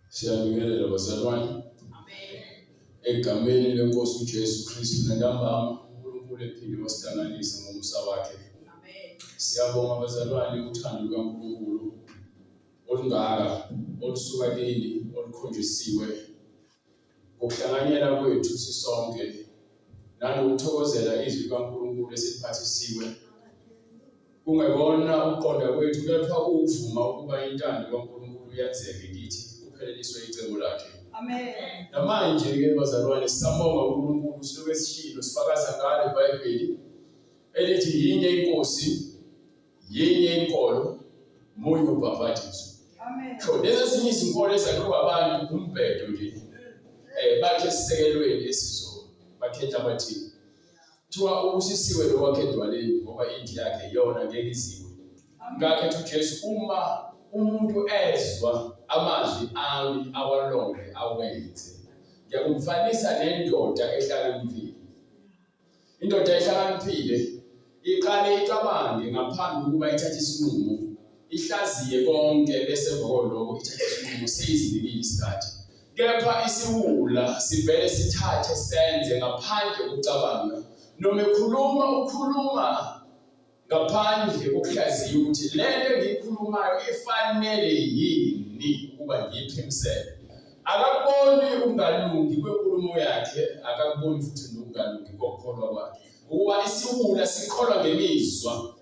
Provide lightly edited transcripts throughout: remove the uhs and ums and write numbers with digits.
Siyabingelela bazalwane. Egameni lenkosi uJesu Kristu nentambama uNkulunkulu ephinde wasihlanganisa ngomusa wakhe. Siyabonga bazalwane uthando lukaNkulunkulu olungaka olusuka kini olukhonjisiwe ukuhlanganyela kwethu sisonke nanokuthokozela izwi likaNkulunkulu esiphathisiwe. Kungekona uqonda kwethu kepha ukuvuma ukuba intando kaNkulunkulu yenzeke kithi kupheleliswe icebo lakhe. Amen. Namanje ke bazalwane sisabonga uNkulunkulu silobe sishilo sifakaza ngalo iBhayibheli elithi yinye inkosi yinye inkolo munye ubhapatizo. Amen. So lezi ezinye izinkolo ezakhiwa abantu umbhedo nje bakhe esisekelweni esizolo bakhetha bathi kuthiwa usisiwe lo wakhe edwaleni ngoba indlu yakhe yona ngeke iziwe. Ngakhetha uJesu uma umuntu ezwa amazwi ami awalonge awenze ngiyakumfanisa nendoda ehlakaniphile. Indoda ehlakaniphile iqale icabange ngaphambi kokuba ithathe isinqumo, ihlaziye konke bese ngokoloko ithathe isinqumo sizinikile isikhathi. Kepha isiwula sivele sithathe senze ngaphandle kokucabanga. Noma ukhuluma ngaphandle kokuhlaziya ukuthi lento engiyikhulumayo ifanele yini ukuba ngiyiphimisele. Akakuboni ukungalungi kwenkulumo yakhe, akakuboni futhi nokungalungi kokukholwa kwakhe. Ukuba isiwula sikholwa ngemizwa,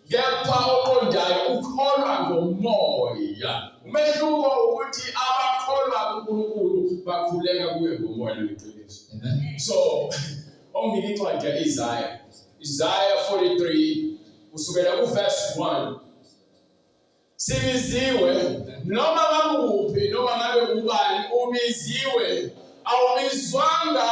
kepha oqondayo ukholwa ngomoya. Umehluko ukuthi abakholwa kuNkulunkulu bakhuleka kuye ngomoya neqiniso. So ongike incwadi Isaiah 43 kusukela kuverse 1. Sibiziwe noma ngakuphi noma ngabe ubani ubiziwe awubizwanga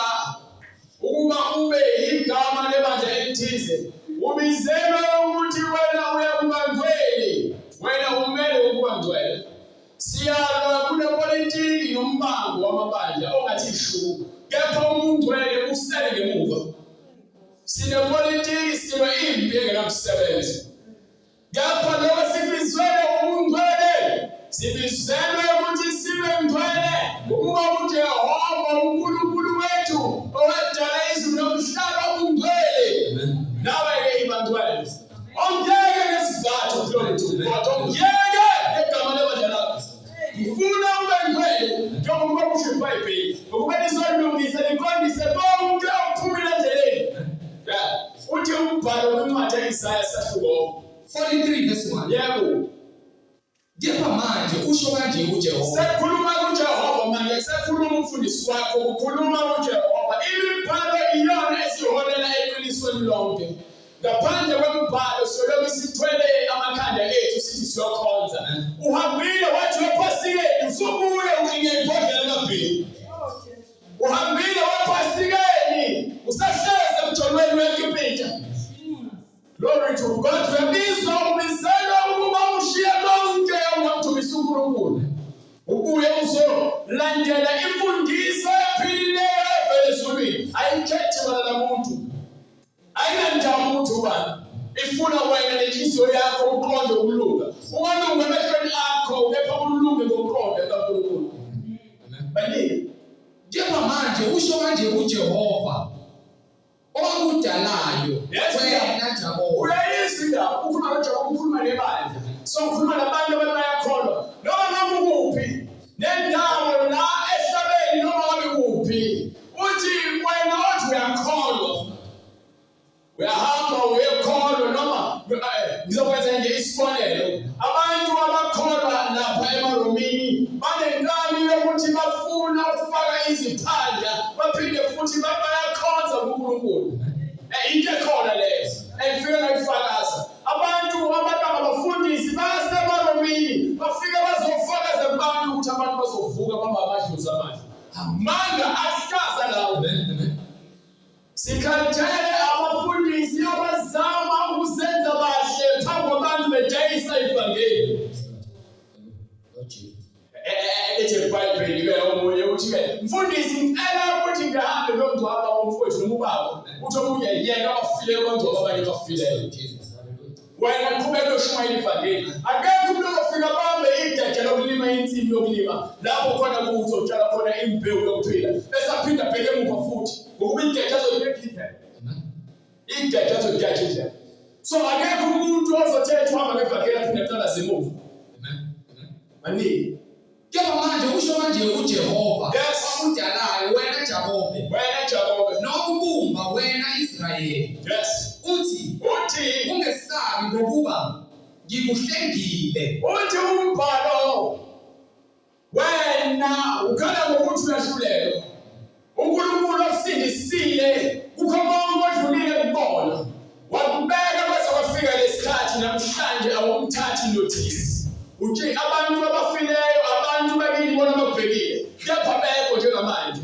ukuba ube igama lebandla elithize. Ubizelwe ukuthi wena uyakubangcwele, wena umele ukuba ngcwele. Siyalwa kule politiki nombango wamabandla ongathi shu, kepha umngcwele usele ngemuva. Sinepolitiki silwe impi engenamsebenzi. Kepha loba sibizwele umngcwele, sibizelwe ukuthi sibe ngcwele ukuba uJehova uNkulunkulu wethu owadala izulu nomhlaba ungcwele. Nawe-ke ibangcwele ongeke ngesizathu kulolutho kodwa ongeke ngegama lebandla lakho. Ngifuna ube ngcwele njengoba kusho iBhayibheli ukuba lizolungisa liqondise konke okuphumile endleleni. Uthi umbhalo kwincwadi Isaiah 43 verse 1. Yebo. Kepha manje usho kanje uJehova. Sekhuluma kuJehova manje, sekhuluma umfundisi wakho, ukhuluma kuJehova. Imibhalo iyona esiholela eqinisweni lonke. Ngaphandle kwemibhalo siyobe sithwele amakhanda ethu sithi siyokhonza. Uhambile wathi waphasikeni usubuye ukinye ibhodlela kaBhili. Uhambile waphasikeni usahleze emjolweni weGibhithe. Glory to God. Uyabizwa ubizelwe ukuba ushiye konke ongamthumisa uNkulunkulu. Ubuye uzolandela imfundiso ephilileyo evela ezulwini. Ayikhethi bala muntu. Ayinandawo umuntu ubani. Ifuna wena nenhliziyo yakho uqonde ukulunga. Ungalunga emehlweni akho kepha ulunge ngokuqonda kaNkulunkulu. Baningi. Njengoba manje usho kanje uJehova okudalayo wena Jakobe. Uyayizwa ukhuluma noJehova, ukhuluma nebandla. So ukhuluma nabantu abayakholwa. Noma ngakuphi nendawo la ehlabeni noma ngakuphi. Uthi wena othi uyakholwa. Uyahamba uyekholwa noma ngizokwenza nje isibonelo. Abantu abakholwa lapha eMaromini banenkani yokuthi bafuna ukufaka iziphandla baphinde futhi bayakhonza kuNkulunkulu. Into ekhona leyo engifike ngayifakaza. Abantu abafundisi baseMaromini bafike bazofakaza kubantu ukuthi abantu bazovuka bamba amadlozi amandla. Amanga ahlasa lawo. Sikhathele abafundisi abazama ukuzenza bahle phambi kwabantu bedayisa ivangeli. Ethi iBhayibheli ke omunye uthi ke mfundisi ngicela ukuthi ngihambe nomngcwabo womfowethu noma ubaba. Uthi omunye yena bafile kwangcwaba abanye bafileyo. Wena uqhubeka ushumayela ivangeli. Akekho umuntu ofika bambe idede lokulima insimu yokulima lapho khona kuzotshala khona imbewu yokuphila bese aphinda abheke emuva futhi ngokuba igede azoyiphila igede azoyiphila. So akekho umuntu ozothetha uhamba ngevakela aphinda aqala zimuva. Manje kepha manje usho manje uJehova wakudalayo wena Jakobe nokubumba wena Israyeli. Uthi ungesabi ngokuba ngikuhlengile. Uthi umbhalo wena ukhala ngokuthi uyahlulelwa. uNkulunkulu osindisile kukho konke odlulile kubona. Wakubeka bese kwafika lesikhathi namhlanje awumthathi notice. Uthi abantu abafileyo abantu bakini bona babhekile. Kepha bekho njengamanje.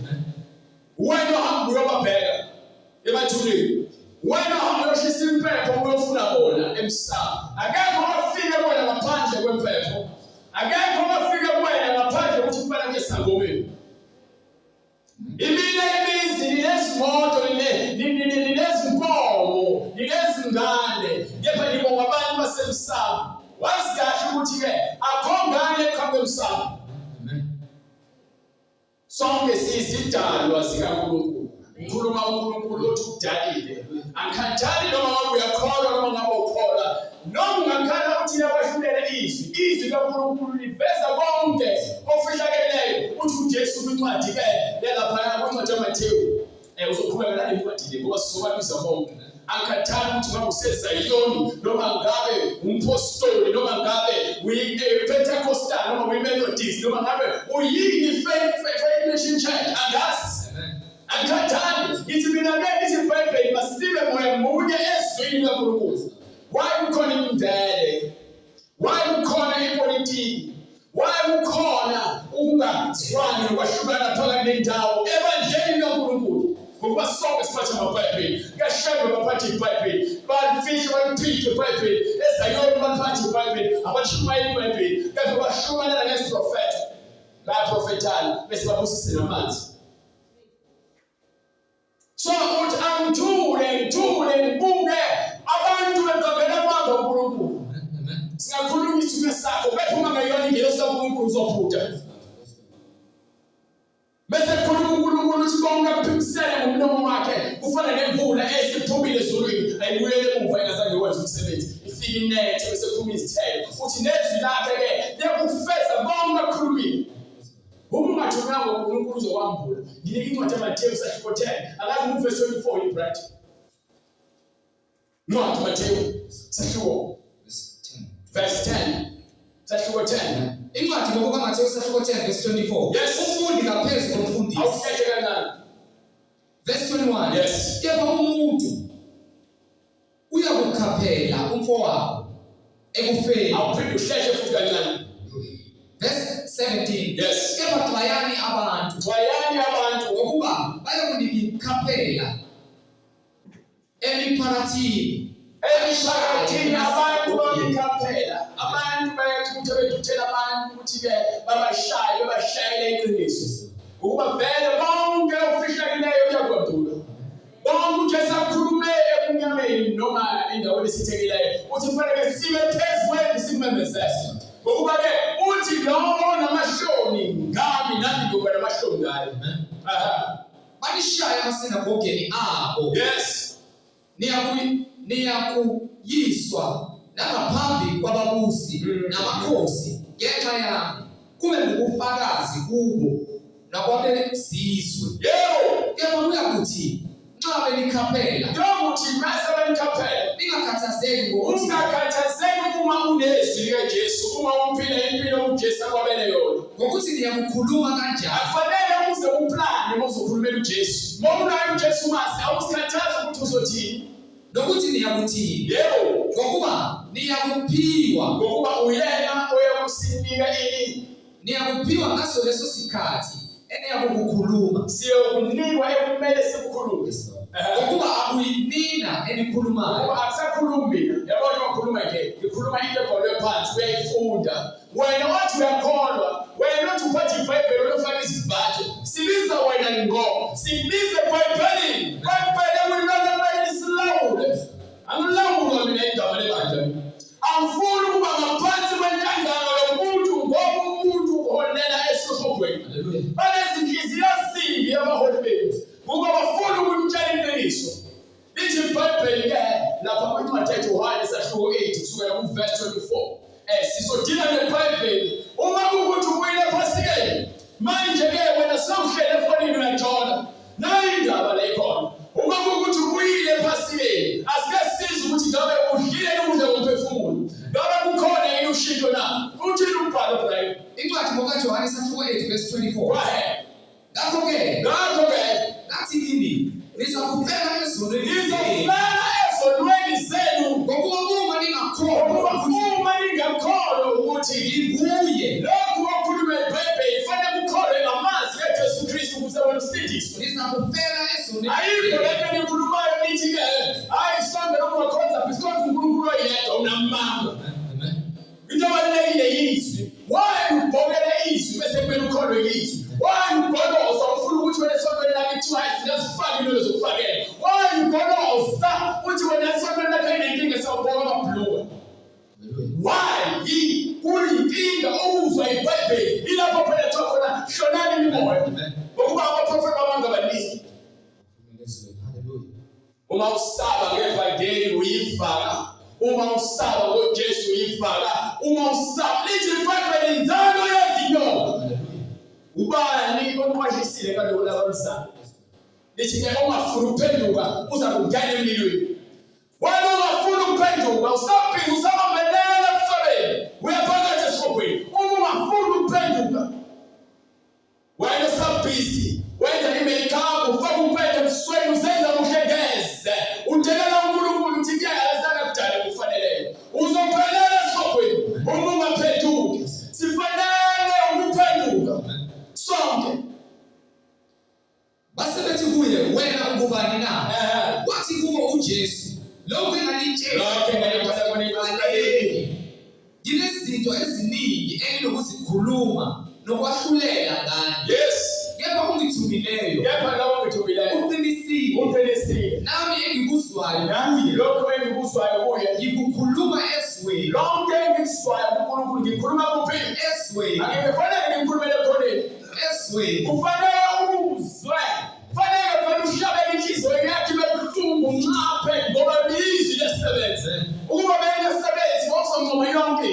Wena uhamba uyobabheka emathuleni. Wena uhamba uyoshisa impepho uyofuna bona emsamo. Akekho ofike bona ngaphandle kwempepho. Akekho ofike bona ngaphandle ukuthi kufanele ngesangomeni. Imile imizi nilezimoto ninezinkomo ninezingane kepha nibonga abantu basemsamo. Wazi kahle ukuthi ke akho ngane ekhambe emsamo. Sonke sizidalwa zikaNkulunkulu. Ukhuluma uNkulunkulu othi udalile. Angikhathali noma ngabe uyakholwa noma ngabe ukholwa. Noma ungakhala uthi yabashulele izwi kaNkulunkulu liveza konke ofihlakeleyo. Uthi uJesu kwincwadi ke lapha kwincwadi yaMathewu uzoqhubeka nale ncwadi le ngoba sizobabiza bonke. Angikhathali ukuthi ngabe useZayoni noma ngabe umpostoli noma ngabe uyiPentecostal noma uyiMethodist noma ngabe uyini Faith Mission Church angazi. Angikhathali ngithi mina ke ithi iBhayibheli masibe moya munye ezwini laNkulunkulu. Why ukhona imidlalo? Why ukhona ipolitiki? Why ukhona ukungazwani nokwahlukana phakathi nendawo ebandleni laNkulunkulu? Ngoba sonke siphatha amaBhayibheli. Kashaywe baphatha iBhayibheli. Bafishe baphithe iBhayibheli. EZayoni baphatha iBhayibheli. Abashumayeli iBhayibheli. Kepha bashumayela ngeziprofetha. Baprofethana bese babusise namanzi. So uthi angithule ngibuke abantu begabela amanga uNkulunkulu. Singakhuluma isithunywa sakho bephuma ngayona ingelosi kaNkulunkulu uzophutha. Bese kukhuluma uNkulunkulu uthi konke akuphikisele ngomlomo wakhe kufana nemvula esiphumile ezulwini ayibuyele emuva engazange wenze umsebenzi. Ifike inethe bese kuphuma izithelo. Uthi nezwi lakhe ke liyakufeza konke akukhulumile. Ungathunanga uNkulunkulu uzokwambula. Ngilike incwadi yaMathewu 10. Akazi uverse 24 ibright. Incwadi yaMathewu verse 10. Sahluko 10. Incwadi ngokukaMathewu 10 verse 24. Umfundi ngaphezu komfundisi. Awukhethe kanjani? Verse 21. Kepha umuntu uyakukhaphela umfowabo ekufeni. Awuphinde uhlehle futhi kanjani? Verse 17. Kepha xwayani abantu ngokuba bayakunikhaphela emiphakathini abantu banikhaphela. Abantu bayathuthela abantu ukuthi ke babashayele iqiniso. Ukuba vele bonke ofihlakeleyo kuyakwabula. Bonke uJesu akhulume ebunyameni noma endaweni esithekeleyo. Uthi kufanele sibe phezulu simemezele. Ngokuba ke uthi lowo namashoni ngami nami ngoba namashoni ngayo. Banishaya amasinagogeni abo. Niyakuyiswa nangaphambi kwababusi namakhosi ngenxa yami kube ngubufakazi kubo nakwabezizwe. Kepha uyakuthi nxa benikhaphela ningakhathazeki uma unezwi likaJesu, uma uphila impilo uJesu akwabele yona. Ngokuthi niyakukhuluma kanjani. Akufanele uze uplane uma uzokhulumela uJesu. Uma unayo uJesu mase awusikhathazi ukuthi uzothini. Nokuthi niyakuthini. Ngokuba niyakuphiwa. Ngokuba uyena oyakusinika ini. Niyakuphiwa ngaso leso sikhathi eniyakukhuluma. Siyokunikwa ekumele sikukhulume. Ngokuba akuyinina enikhulumayo. Ngoba akusakhulumi mina. Yabona ukhuluma nje. Ngikhuluma into ebhalwe phansi uyayifunda. Wena wathi uyakholwa. Wena wathi uphatha iBhayibheli olofaka izibhajo. Sibiza wena ngo. Sibize iBhayibheli. iBhayibheli uyilona manje silawule. Angilawula mina igama lebandla. Angifuni ukuba ngaphansi kwentangano yomuntu ngoba umuntu banezinhliziyo ezimbi abaholi bethu ngoba bafuna ukumtshela iqiniso. Lithi iBhayibheli ke lapha kwincwadi kaJohane isahluko 8 kusukela kuverse 24. Sisodila neBhayibheli uma kukuthi ubuyile ePhasikeni manje ke wena sewuhlele efonini uyajola nayi indaba la ikhona. Uma kukuthi ubuyile ePhasikeni asike siza ukuthi ngabe udlile ukudla komphefumulo ngabe kukhona yini ushintsho na uthini umbhalo Brian incwadi kaJohane isahluko 8 verse 24. Ngakho ke nathi ini nizakupela ezonweni zenu ngokuba uma ningakholwa ukuthi ngibuye lokhu okukhulunywa eBhayibheli kufanele kukholwe ngamazwi kaJesu Kristu ukuze wena usindiswe. Nizakupela ezonweni ayikho lento nikhulumayo nithi ke hayi sonke lokungakhonza bisikhoza uNkulunkulu oyedwa unamanga. Into ebalulekile yizwi. Why ubhokele izwi bese kumele ukholwe izwi? Why ubholoza ufuna ukuthi wena sontweni lakhe kuthiwa sizifake into zokufakela? Why ubholoza uthi wena sontweni lakhe ayinenkinga sawubhoka amabhuluka? Why kuyinkinga okuzwa iBhayibheli ilapho phela kuthiwa khona hlonani imimoya ngokuba abaprofeti bamanga baningi. Uma usaba ngevangeli uyifaka, uma usaba ngoJesu uyifaka, uma usaba lithi iBhayibheli inzalo yezinyoka. Ubani okwashisile kaloku labamsana lithi ke ungafuna ukuphenduka uza kungena emlilweni. Wena ungafuna ukuphenduka usabhiza usabambelela emhlabeni uyaphakathi esikhopweni. Uma ungafuna ukuphenduka wena usabhizi wenza i-makeup ufaka upende ebusweni usenza uhlengeze udelela uNkulunkulu uthi kuyazana kudala kufaneleyo uzophelela esikhopweni. Uma ungaphenduki sifanele ukuphenduka sonke. Basebethi kuye wena ungubani na? Wathi kubo uJesu lokho enganitshela nginezinto eziningi enginokuzikhuluma nokwahlulela ngani. Kepha ungithumileyo uqinisile nami engikuzwayo lokho engikuzwayo kuye ngikukhuluma ezweni. lonke engikuzwayo kuNkulunkulu ngikhuluma kuphi? Ezweni. Akufanele ngikhulumele khoneni Ezweni. kufanele uzwe. Kufanele ushabele inhliziyo yakhe bebuhlungu nxaphe ngoba izwi lesebenze. Ukuba beyisebenzi ngosongoma yonke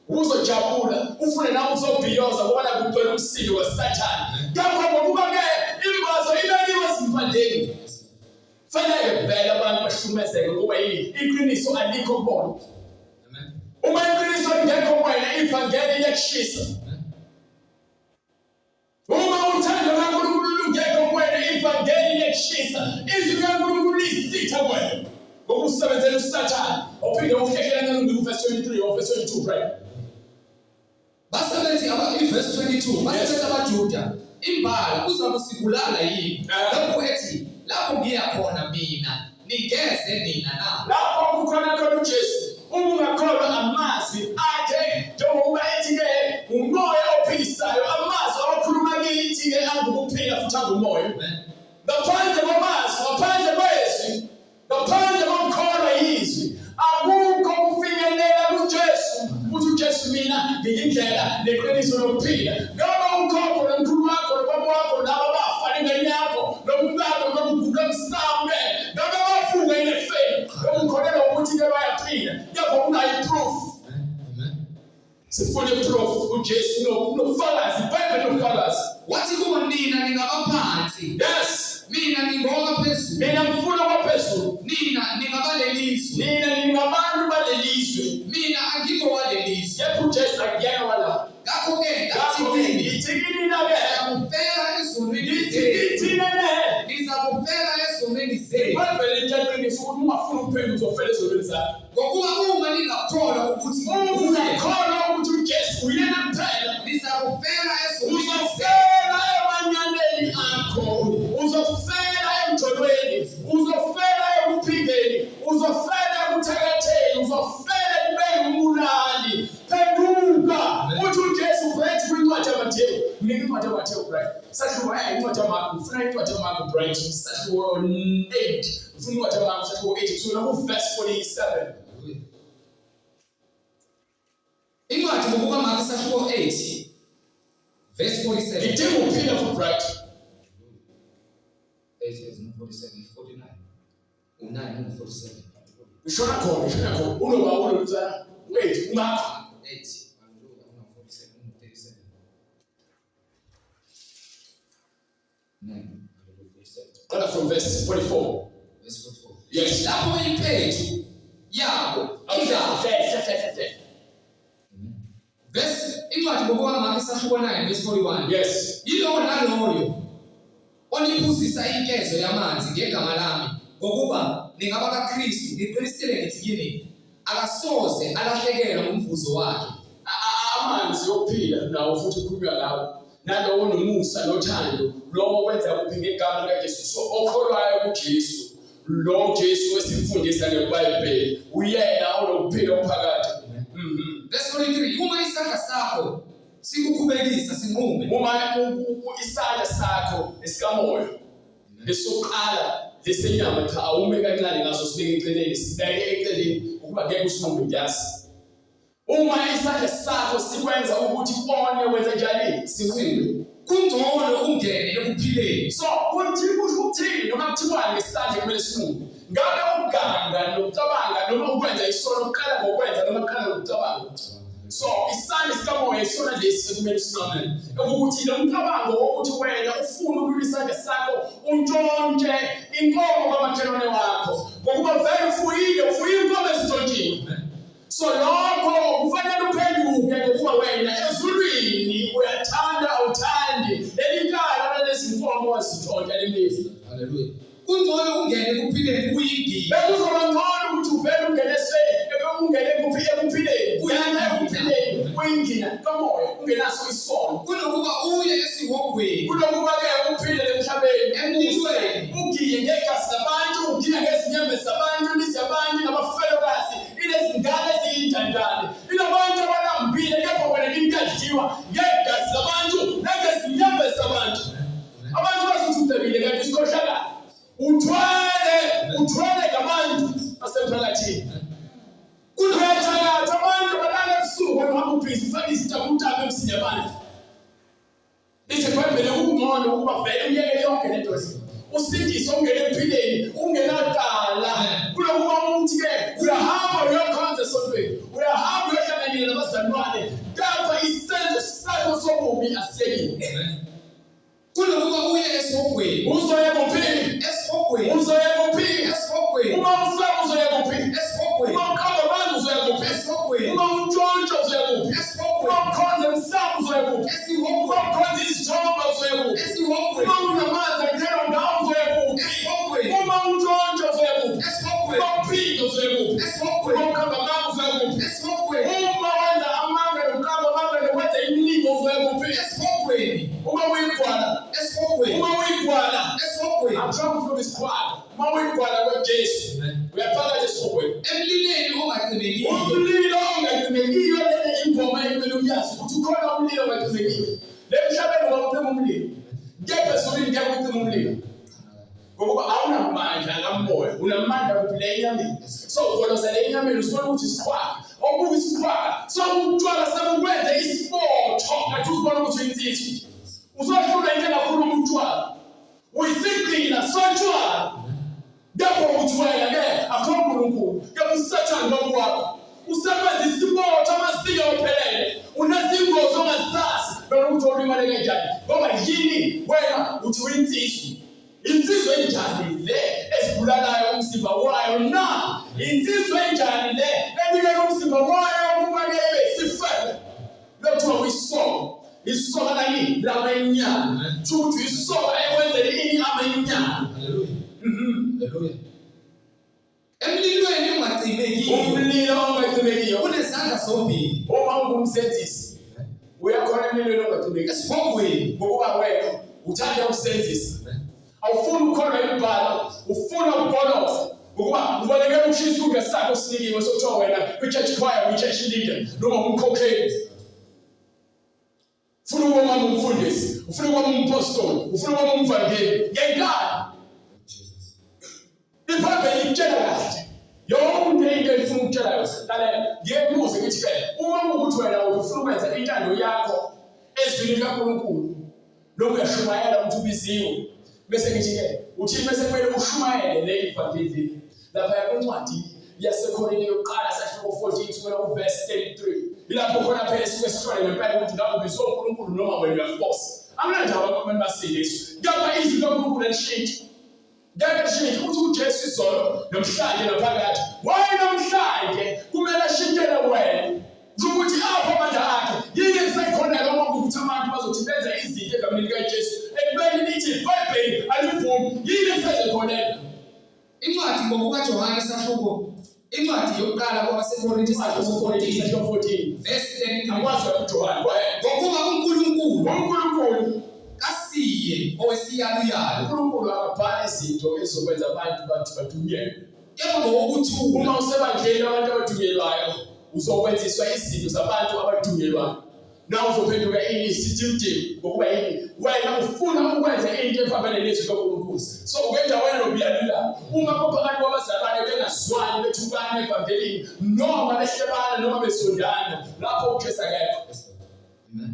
uzojabula ufune nawe uzobhiyoza ngoba nakugcwele umsindo weSathane. Ngakho ngokuba ke imbazo ibekiwe esimpandeni. Fanele vele abantu bahlukumezeke ngoba iqiniso alikho kubona. Uma iqiniso lingekho kuwena ivangeli liyakushisa. Uma uthando kaNkulunkulu lungekho kuwena ivangeli liyakushisa. Izwi likaNkulunkulu lisitha kuwena ngokusebenzela uSathane. Uphinde uhlehlela kaNkulunkulu verse 23 or verse 22 right? Basebethi verse 22 basebethi abaJuda imbala uzakusibulala yini? Lokho ethi lapho ngiya khona mina ningeze nina na. Lapho kukhona khona uJesu ungakholwa amazwi akhe njengoba ethi ke umoya ophilisayo amazwi awakhuluma kithi ke angukuphila futhi angumoya. Ngaphandle kwamazwi ngaphandle kwezwi ngaphandle kokukholwa yizwi akukho kufinyelela kuJesu. Uthi uJesu mina ngiyindlela neqiniso lokuphila. Ngoba ukhokho nomkhulu wakho nobaba wakho laba bafa engane yakho nomkakho nokuguqa msambe ngoba bafunga inefeni ukukholelwa ukuthi ke bayaphila. Yabo unayo proof. Sifune proof uJesu nofakazi iBhayibheli nofakazi. Wathi kubo nina ningabaphansi. Mina ngingoka phezulu. Mina ngifuna kwaphezulu. Nina ningabalelizwe. Nina ningabantu balelizwe. Mina angingowalelizwe. Yepho uJesu akuyena wala. Ngakho ke ngithini na ke ngizakupela ezonweni ngithina ne ngizakupela ezonweni zenu. iBhayibheli liyaqiniswa ukuthi ungafuna ukuphendula uzofela ezonweni zakho. Ngokuba uma ningakholwa ukuthi ungakholwa ukuthi uJesu uyena kuphela nizakupela ezonweni uzofela emanyaneni akho uzofela emjolweni uzofela ekuphindeni uzofela ekuthakatheni uzofela ekubeni umbulali. Phenduka uthi uJesu break kwincwadi yaMathewu. Ngike incwadi yaMathewu break sahluko incwadi yaMarku ufuna incwadi yaMarku break sahluko 8 ufuna incwadi yaMarku sahluko 8 kusukela kuverse 47. Incwadi ngokukaMarku sahluko 8 Verse 47. Ngidinga ukuphila for bright. 47, 49. 9 47. Ngishona khona. Unoba ulomzana. Wait, ungakho. 8. Hallelujah. 47, 37. 9. Qala from verse 44. Verse 44. Yes. Lapho impethu yabo verse incwadi ngokuhamba isahluko 9 verse 41. Yes. Yilowo naloyo oniphuzisa inkezo yamanzi ngegama lami ngokuba ningaba kaKristu ngiqinisile ngithi kini akasoze alahlekelwa ngumvuzo wakhe. Amanzi yokuphila nawo futhi ukhulunywa ngawo nalowo nomusa nothando lowo wenza kuphi ngegama likaJesu. So okholwayo kuJesu, lo Jesu wesimfundisa ngeBhayibheli uyena onokuphila ophakathi. Verse 43. Uma isandla sakho sikukhubekisa sinqume. Uma isandla sakho esikamoya lesoqala lesenyama cha awume kancane ngaso sibeke eceleni, sibeke eceleni ukuba ngeke usinqume njasi. Uma isandla sakho sikwenza ukuthi ubone wenza njani sinqume. Kungcono ungene ekuphileni. So ukuthi noma kuthiwa ngesandla kumele sinqume. Ngabe ukuganga nokucabanga noma ukwenza isono uqala ngokwenza noma uqala ngokucabanga. So isandla sikamoya isona lesi kumele sinqamele. Ukuthi lo mcabango wokuthi wena ufuna ukulwisana sakho untshontshe inkomo kamakhelwane wakho ngokuba vele ufuye inkomo ezintshontshiwe. So lokho kufanele uphenduke ngokuba wena ezulwini uyathanda awuthandi lelikala lezinkomo wazitshontsha lemizwa. Hallelujah. Kungcono ungene ekuphileni uyingini. Bekuzoba ngcono ukuthi uvele ungene ekuphileni. Uyana ekuphileni uyingina kamoya ungenaso isono. Kunokuba uye esihogweni. Kunokuba ke uphile emhlabeni emnizweni. Ugiye ngegazi labantu, ugiye ngezinyembezi zabantu, nizabantu nabafelokazi, inezingane eziyindandane. Inabantu abanambile kepha wena imkadliwa ngegazi labantu nangezinyembezi zabantu. Abantu basuthuthekile kanti isikhohlakala. Uthwele ngabantu basemphakathini. Kunothakathi abantu balala ebusuku bahamba ubhizi ufake izitabutabe emsinya abantu. Ithi iBhayibheli kungcono ukuba vele uyeke yonke lento leyo. Usindise ungene ekuphileni, ungenaqala. Kunokuba umuntu ke uyahamba uyokhonza esontweni. Uyahamba uyohlanganyela nabazalwane. Kepha isenzo sakho sobubi asiyekile. Kunokuba uye esihogweni. Uzoya kuphi? Esihogweni. Uzoya kuphi? Esihogweni. Uma ufaka uzoya kuphi? Esihogweni. Uma ukhamba abantu uzoya kuphi? Esihogweni. Uma untshontsha uzoya kuphi? Esihogweni. Uma ukhonza emsamu uzoya kuphi? Esihogweni. Uma ukhonza izithombe uzoya kuphi? Esihogweni. Uma unamanzi akuthelwa ngawo uzoya kuphi? Esihogweni. Uma untshontsha uzoya kuphi? Esihogweni. Uma uphika uzoya kuphi? Esihogweni. Uma ukhamba abantu uzoya kuphi? Esihogweni. Uma wenza amanga nokukhamba amanga nokwenza imilimo uzoya kuphi? Esihogweni. Uma uyigwala. Esihogweni. Uma uyigwala. Esihogweni. I'm trying to this part. Uma uyigwala kweJesu. Uyaphakathi esihogweni. Emlilweni ongacinekiyo. Umlilo ongacinekiyo lele ingoma ekumele uyazi ukuthi ukhona umlilo ongacinekiyo. Lemhlabeni wawucima umlilo. Kepha ezulwini kuyakucima umlilo. Ngoba awunamandla kamoya, unamandla kuphela enyameni. So ukolozela enyameni usibona ukuthi isikhwaka. Okubi isikhwaka. So utshwala sekukwenza isipotho ngathi uzibona ukuthi uyinsizwa. Uzohlula into engakhuluma utshwala. Uyisiqina sotshwala. Ngapho ukuthi wena ke akho uNkulunkulu. Ke usathana ngokwakho. Usebenza isipotho amasiko ophelele. Unezingozi ongazazi bese uthola imali kanjani. Ngoba yini wena uthi uyinsizwa. Insizwa enjani le ezibulalayo umzimba wayo na? Insizwa enjani le enikela umzimba wayo ukuba ke sifele. Lokho kuyisoka. Isoka lani lamenyana. Ukuthi isoka ekwenzele ini amenyana. Hallelujah. Hallelujah. Emlilweni ongacinekiyo. Umlilo ongacinekiyo Unesandla sombili. uma ungumsenzisi. Uyakhona emlilweni ongacinekiyo. Esihogweni. Ngokuba wena uthanda ukusenzisa. Awufuni ukukholwa imibhalo, ufuna ukugoloza. Ukuba ubaleke ukushisa ungesakho sinikiwe sokuthiwa wena kwi-church choir, kwi-church leader noma umkhokheli. Ufuna ukuba umfundisi, ufuna ukuba umpostoli, ufuna ukuba umvangeli. Ngenkani. iBhayibheli itshela kahle. Yonke into efuna ukutshela yona. Lalela, ngiyebuze ngithi ke uma ukuthi wena ufuna ukwenza intando yakho ezwini likaNkulunkulu lokhu uyashumayela ukuthi ubiziwe bese ngithi-ke uthini bese kumele ushumayele le ivangeli lapha yakwencwadi yaseKorinte yokuqala sahluko 14 kusukela kuverse 33 ilapho khona phela esuke sihlole ngempela ukuthi ngabe ubizwe uNkulunkulu noma wena uyaforce akunandaba abantu basindiswa kepha izwi likaNkulunkulu lishintsha ngeke ukuthi uJesu izolo namhlanje naphakade namhlanje kumele ashintshele wena ukuthi apho amandla akhe yini sekhona noma ukuthi abantu bazothi benze izinto egameni likaJesu ekubeni lithi iBhayibheli alivumi yini sekhona incwadi ngokukaJohane sahluko incwadi yokuqala kwabaseKorinte sahluko 14 verse 10 akwazi ukuJohane ngokuba uNkulunkulu kasiye owesiyaluyalu uNkulunkulu akabhala izinto ezokwenza abantu bathi badunyelwe kepha ngokuthula uma usebandleni abantu abadunyelwayo uzokwenziswa izinto zabantu abadunyelwayo na uzophenduka sithi ngokuba yini wena ufuna ukwenza into efana nezwi likaNkulunkulu so ukwendaweni lokuyalula uma kuphakathi kwabazalwane bengazwani bethukana evangelini noma behlebana noma besondana lapho uJesu akekho. Amen.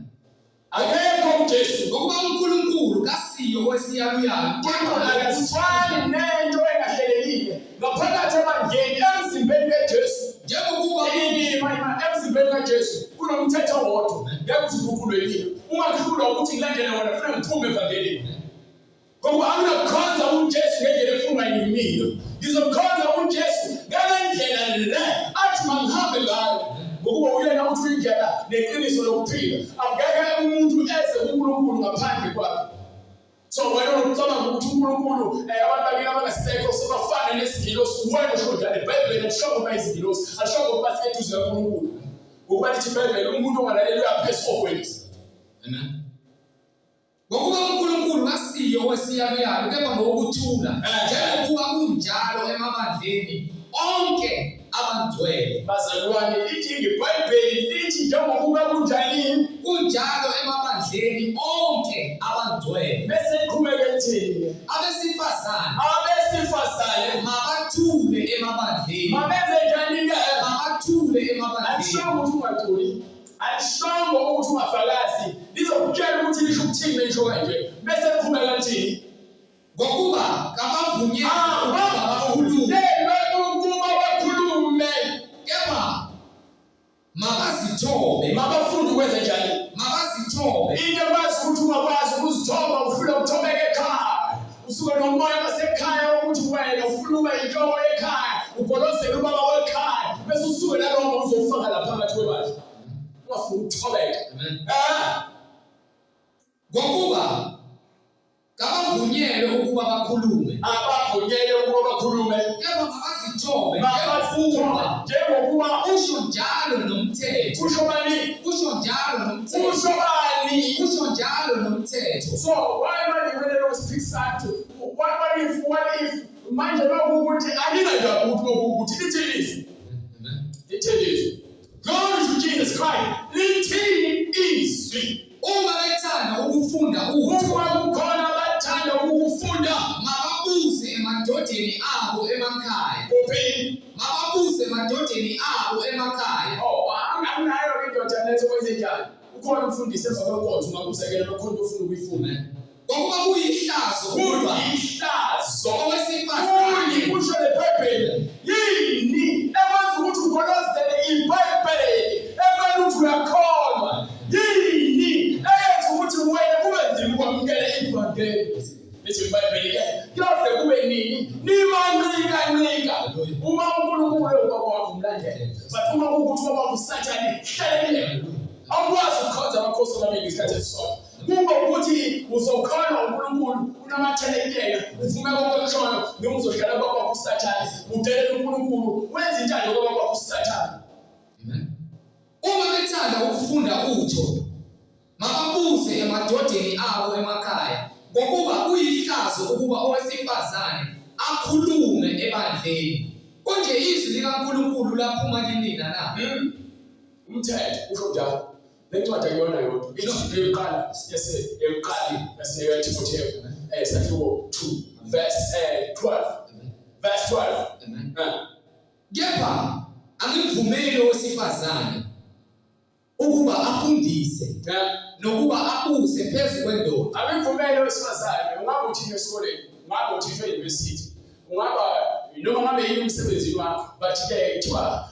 Akekho uJesu ngokuba uNkulunkulu kasiyo owesiyaluyalu kepha akasifani nento engahlelekile ngaphakathi ebandleni emzimbeni kaJesu njengokuba emzimbeni kaJesu kunomthetho wodwa ngeke uzikhululwe yini uma kukhululwa ukuthi ngilandele wena kufanele ngiphume evangelini ngoba anginakhonza uJesu ngendlela efunwa yimina ngizomkhonza uJesu ngale ndlela le athi mangihambe ngayo ngokuba uyena uthi indlela neqiniso lokuphila angeke umuntu eze kuNkulunkulu ngaphandle kwakhe so wena unokucabanga ukuthi uNkulunkulu abantu bakini abangasekho sobafana nezingilosi wena ushodala iBhayibheli alisho bayizingilosi alisho ukuba seduze kaNkulunkulu ngokuba lithi iBhayibheli umuntu ongalaleli uyaphezulu kwelisa. Amen. Ngokuba uNkulunkulu kasiyo owesiyaluyalu kepha ngokuthula njengokuba kunjalo emabandleni onke abangcwele bazalwane lithi ngeBhayibheli lithi njengokuba kunjalo emabandleni onke abangcwele bese iqhubeka ithini abesifazane mabathule emabandleni alishongo ukuthi ungathuli alishongo ukuthi ungafakazi lizokutshela ukuthi lisho ukuthini lisho kanje bese iqhubeka ithini ngokuba kabavunyelwe kepha makazithobe mabafunda ukwenza njani makazithobe into abazi ukuthi ungakwazi ukuzithoba ufuna ukuthobeka ekhaya usuke nomoya wasekhaya ukuthi wena ufuna ube inhloko ekhaya ugolozele ubaba wekhaya bese usuke naloko uzofaka lapha phakathi kwebandla ungafuna ukuthobeka. Ngokuba kabavunyelwe ukuba bakhulume kepha makazithobe njengokuba usho njalo nomthetho so why when speak something what if manje lokuthi aningajabu ukuthi lithini glory to Jesus Christ lithini izwi uma bethanda ukufunda kukhona abathanda ukufunda mababuze emadodeni abo emakhaya anginayo indoda nezokwenze njani ukhona umfundisi emva kwenkonzo ungakusekela lokhona ufuna ukuyifunda ngokuba kuyihlazo owesifazane kusho leBhayibheli yini ekwazi ukuthi ugolozele iBhayibheli ekwazi ukuthi uyakholwa yini eyenza ukuthi wena kube nzima ukwamukela ivangeli lithi iBhayibheli kuyoze kube nini nimancika uma uNkulunkulu ubaba wakho umlandela but uma kuwukuthi ubaba wakho uSathane hlalele awukwazi ukukhonza amakhosi amabili isikhathi esisodwa kumbe ukuthi uzokholwa uNkulunkulu unamathelekelelo uvume konke kushoyo noma uzohlala ubaba wakho uSathane udelela uNkulunkulu wenza intando ubaba wakho uSathane. Amen. Uma bethanda ukufunda utho mababuze emadodeni abo emakhaya ngokuba kuyihlazo ukuba owesifazane akhulume ebandleni konje izwi likaNkulunkulu laphuma kinina na umthetho usho njalo lencwadi ayona yodwa ithi eyokuqala yaseyokuqala Timotheo sahluko 2 verse 12 kepha angimvumeli owesifazane ukuba afundise nokuba abuse phezu kwendoda. Akuvumele wesifazane ungabe uthini esikoleni, ungabe uthishwa e-university, ungaba noma ngabe yini umsebenzi wakho, but-ke kuthiwa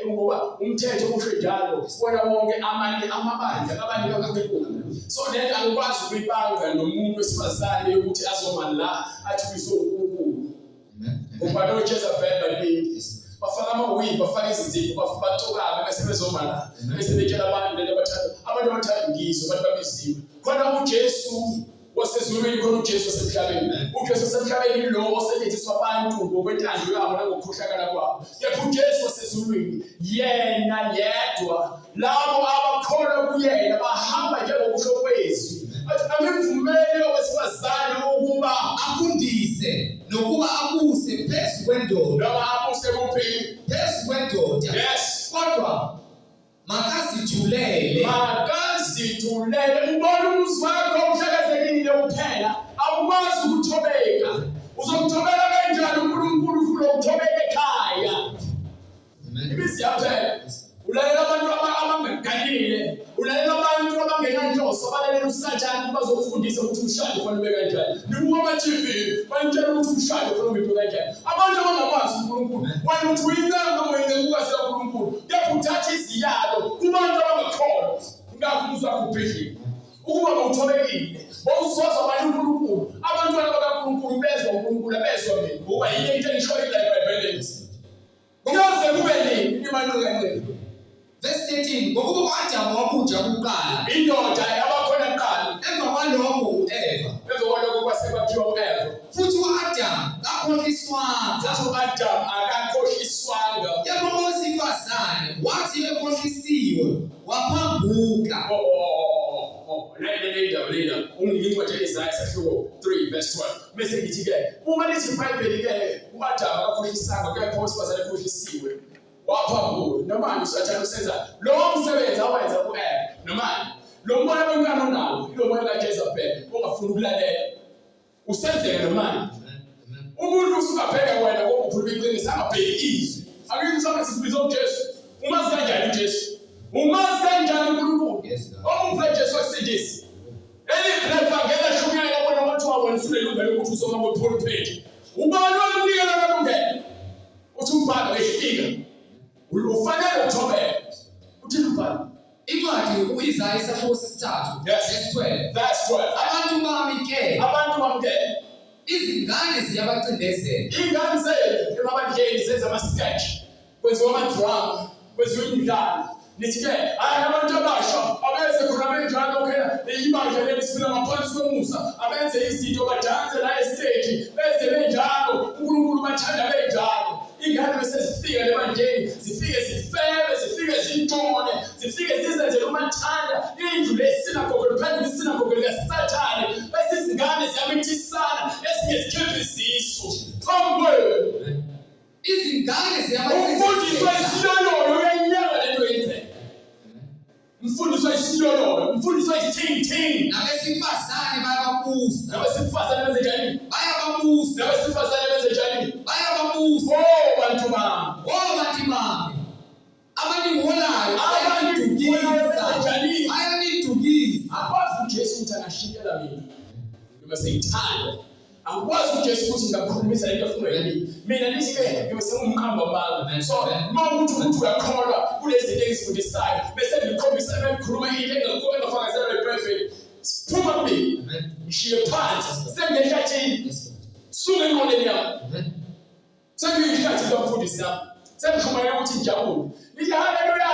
ngoba umthetho usho njalo wona wonke amabandla abantu akakhulu. So then angikwazi ukuyibanga nomuntu wesifazane ukuthi azoma la athi uNkulunkulu. Ngoba lo Jezebel bafaka amawigi, bafaka izinzipho, bathokabe bese bezoma la. Bese betshela abantu lento abantu abathanda ngizo, abantu babiziwe. Khona uJesu wasezulwini, khona uJesu wasemhlabeni. uJesu wasemhlabeni lo osetshenziswa abantu ngokwentando yabo nangokukhohlakala kwabo. Kepha uJesu wasezulwini yena yedwa, labo abakholwa kuyena bahamba njengokusho kwezwi. Akuvumele owesifazane ukuba afundise nokuba abuse phezu kwendoda. noma abuse kuphi Phezu kwendoda. Yes. Kodwa makazithulele. Ubona umuzi wakho uhlakazekile kuphela, awukwazi ukuthobeka. Uzokuthobeka kanjani uNkulunkulu ufuna ukuthobeka ekhaya? Imizi yaphela. Ulalela abantu abangaganile, ulalela abantu abangenanhloso, abalalela uSathane bazokufundisa ukuthi umshado ufanele ube kanjani. Nibuka ama-TV banitshela ukuthi umshado ufanele ube kanjani. Abantu abangakwazi uNkulunkulu, wena uthi uyinanga ukwazi uNkulunkulu, kepha uthatha iziyalo kubantu abangakholwa. Ngakho umuzwa wakho ubhidlile. Ukuba bawuthobekile, bawusoza abantu uNkulunkulu, abantwana bakaNkulunkulu bezwa uNkulunkulu, bezwa mina. Ngoba yini into engishayile la eBhayibhelini? Kuyoze kube nini imanqika. Verse 13. Ngokuba uAdamu wabuja kuqala, Indoda yabakhona kuqala, emva kwalokho u-Eva. emva kwalokho kwasekwakhiwa u-Eva. Futhi u-Adamu kakhohliswanga. Futhi u-Adamu akakhohliswanga. Kepha owesifazane wathi ekhohlisiwe waphambuka. Later. Ungincwadi Isaiah sahluko 3 verse 12. Bese ngithi-ke, uma lithi iBhayibheli-ke u-Adamu akakhohlisanga, kepha owesifazane akhohlisiwe waphambuka. Nomani uSathane usenza lowo msebenzi awenza ku-Eva. Nomani lo moya wenkano nawo, ilo moya kaJezebel ongafuni ukulalela. Usenzeka nomani. Umuntu usukabheka wena ngoba ukhuluma iqiniso, angabheki izwi. Akithi sonke sisibiza uJesu. Umazi kanjani uJesu? Umazi kanjani uNkulunkulu? Omuphe Jesu wasindisa. Platform ngeke shumyela wena wathi wabona usulelungelo ukuthi usoma kwe-pulpit. Ubani wamnikela amalungelo? Uthi umbhalo wefika. Ufanele uthobeke. Uthi umbhalo. Incwadi u-Isaiah isahluko sesithathu, verse 12. Verse 12. Abantu bami ke, izingane ziyabacindezela. Ingane zenu emabandleni zenza ama-sketch, kwenziwa ama-drama, kwenziwa imidlalo. Nithi-ke abantu abasha abenze khona benjalo phela ibandla leli sifika ngaphansi komusa, abenze izinto badanse la estage, benze benjalo, uNkulunkulu bathanda benjalo. Ingane bese zifika lebandleni, zifike zifebe, zifike zintone, zifike zizenzele umathanda, indlu lesinagoge phambi kwesinagoge likaSathane, bese izingane ziyamithisana, ezinye zikhipha izisu. Phambi Izingane umfundiswa isiloloyo uyayinyaka lento yenzeka. Umfundiswa isiloloyo, umfundiswa isithingithingi. Nabesifazane bayababusa. Nabesifazane benze njani? Bayababusa. Nabesifazane benze njani? Bayababusa. Bantu bami. Bantu bami. Abaniholayo bayanidukisa. Akwazi uJesu ukuthi angashiyela mina. Noma seyithanda. Akwazi uJesu ukuthi ngakhulumisa lento efuna yini. Mina ngithi-ke ngiwusengumqambi wamanga. So mawukuthi umuntu uyakholwa kulezi zinto engizifundisayo, bese ngikhombisa ngikhuluma into engafakazelwa eBhayibhelini. Phuma kumina. Ngishiye phansi. Sengehla thini? Suka engqondweni yami. Sengiyishadi lomfundisi yami. Sengishumela ukuthi ngijabule. Ngithi haleluya,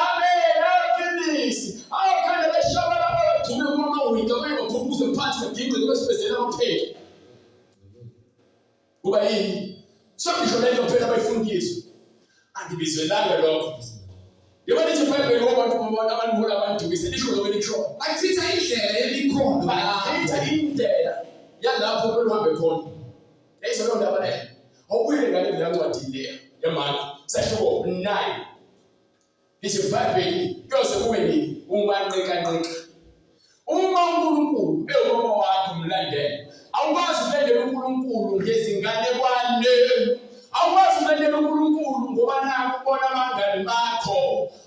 finish. Awukhanda beshabala abagcina kumawinga bayophuphuza phansi ngigqile besibezela amaphepha. Kuba yini? Sonke lento phela bayifundiswa. Angibizwelanga lokho. Yebo lithi iBhayibheli abantu abadukise lisho lokho elisho. Achitha indlela yemikhondo. Achitha indlela yalapho beluhambe khona. Lezo loo ndaba leyo. Awubuyele ngale lencwadi leyo yaMarko sahluko 9. Lithi iBhayibheli kuyose kube nini? Umanqika. Uma uNkulunkulu ewumoya wakho umlandela, awukwazi ukulandela uNkulunkulu ngezinganekwane. Awukwazi ukulandela uNkulunkulu ngoba naku ubona abangani bakho.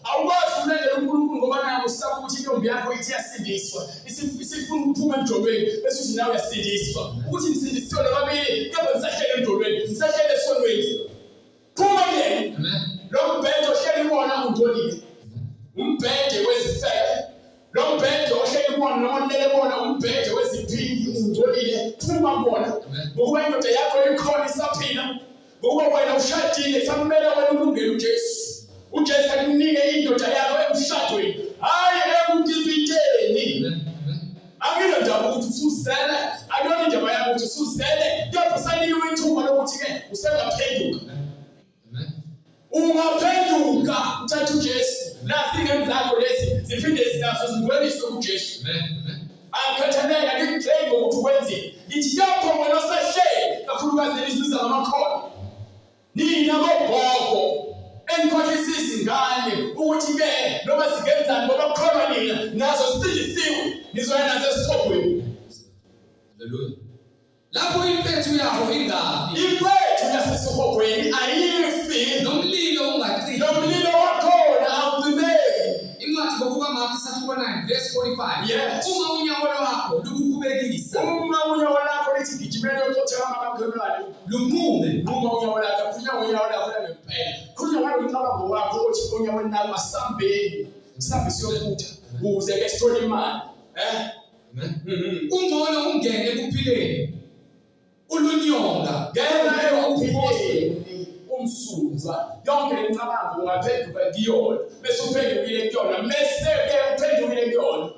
Awukwazi ukulandela uNkulunkulu ngoba naku usaba ukuthi intombi yakho ithi yasindiswa. sifuna ukuphuma emjolweni bese uthi nawe uyasindiswa ukuthi nisindisiwe nababili kepha nisahlele emjolweni nisahlele esonweni phuma ke lo mbhede ohleli wona ungcolile umbhede wezifebe lo mbhede ohleli wona noma lele wona umbhede weziphindi ungcolile phuma wona ngoba indoda yakho ikhona isaphila ngoba wena ushadile kufanele wena ulungele uJesu uJesu akunike indoda yakho emshadweni hayi ekukipiteni akuyona ndaba ukuthi usuzele akuyona indaba yakho ukuthi usuzele kepha usanikwe ithuba lokuthi ke usengaphenduka ungaphenduka uthatha uJesu nasi ingane zakho lezi ziphinde zinazo zingweliswe kuJesu akhathalele akiclaim ukuthi kwenzile ngithi lapho wena usahlele kakhulukazi lesibiza ngamakhono nina bogogo enkohlisa izingane ukuthi ke noma zingenzani ngoba kukhona nina nazo sindisiwe nizoya nazo esithobweni haleluya lapho impethu yakho ingaphi impethu yasesithobweni ayifi nomlilo ungacimi nomlilo wakhona awucimeki incwadi ngokuba Mark 9 verse 45 yes uma unyawo lwakho lukukhubekisa uma unyawo lakho lithi gijimele uyothela amakholwane lumume uma unyawo lakho unyawo lakho lempela khulunywa ngalo umcabango wakho uthi unyawo lakho asambeni sambe siyokutha ukuze ke sithole imali ungcono ungene ekuphileni ulunyonga ngena ekuphileni umsuzwa yonke lemicabango ungaphenduka kuyona bese uphendukile kuyona mase ke uphendukile kuyona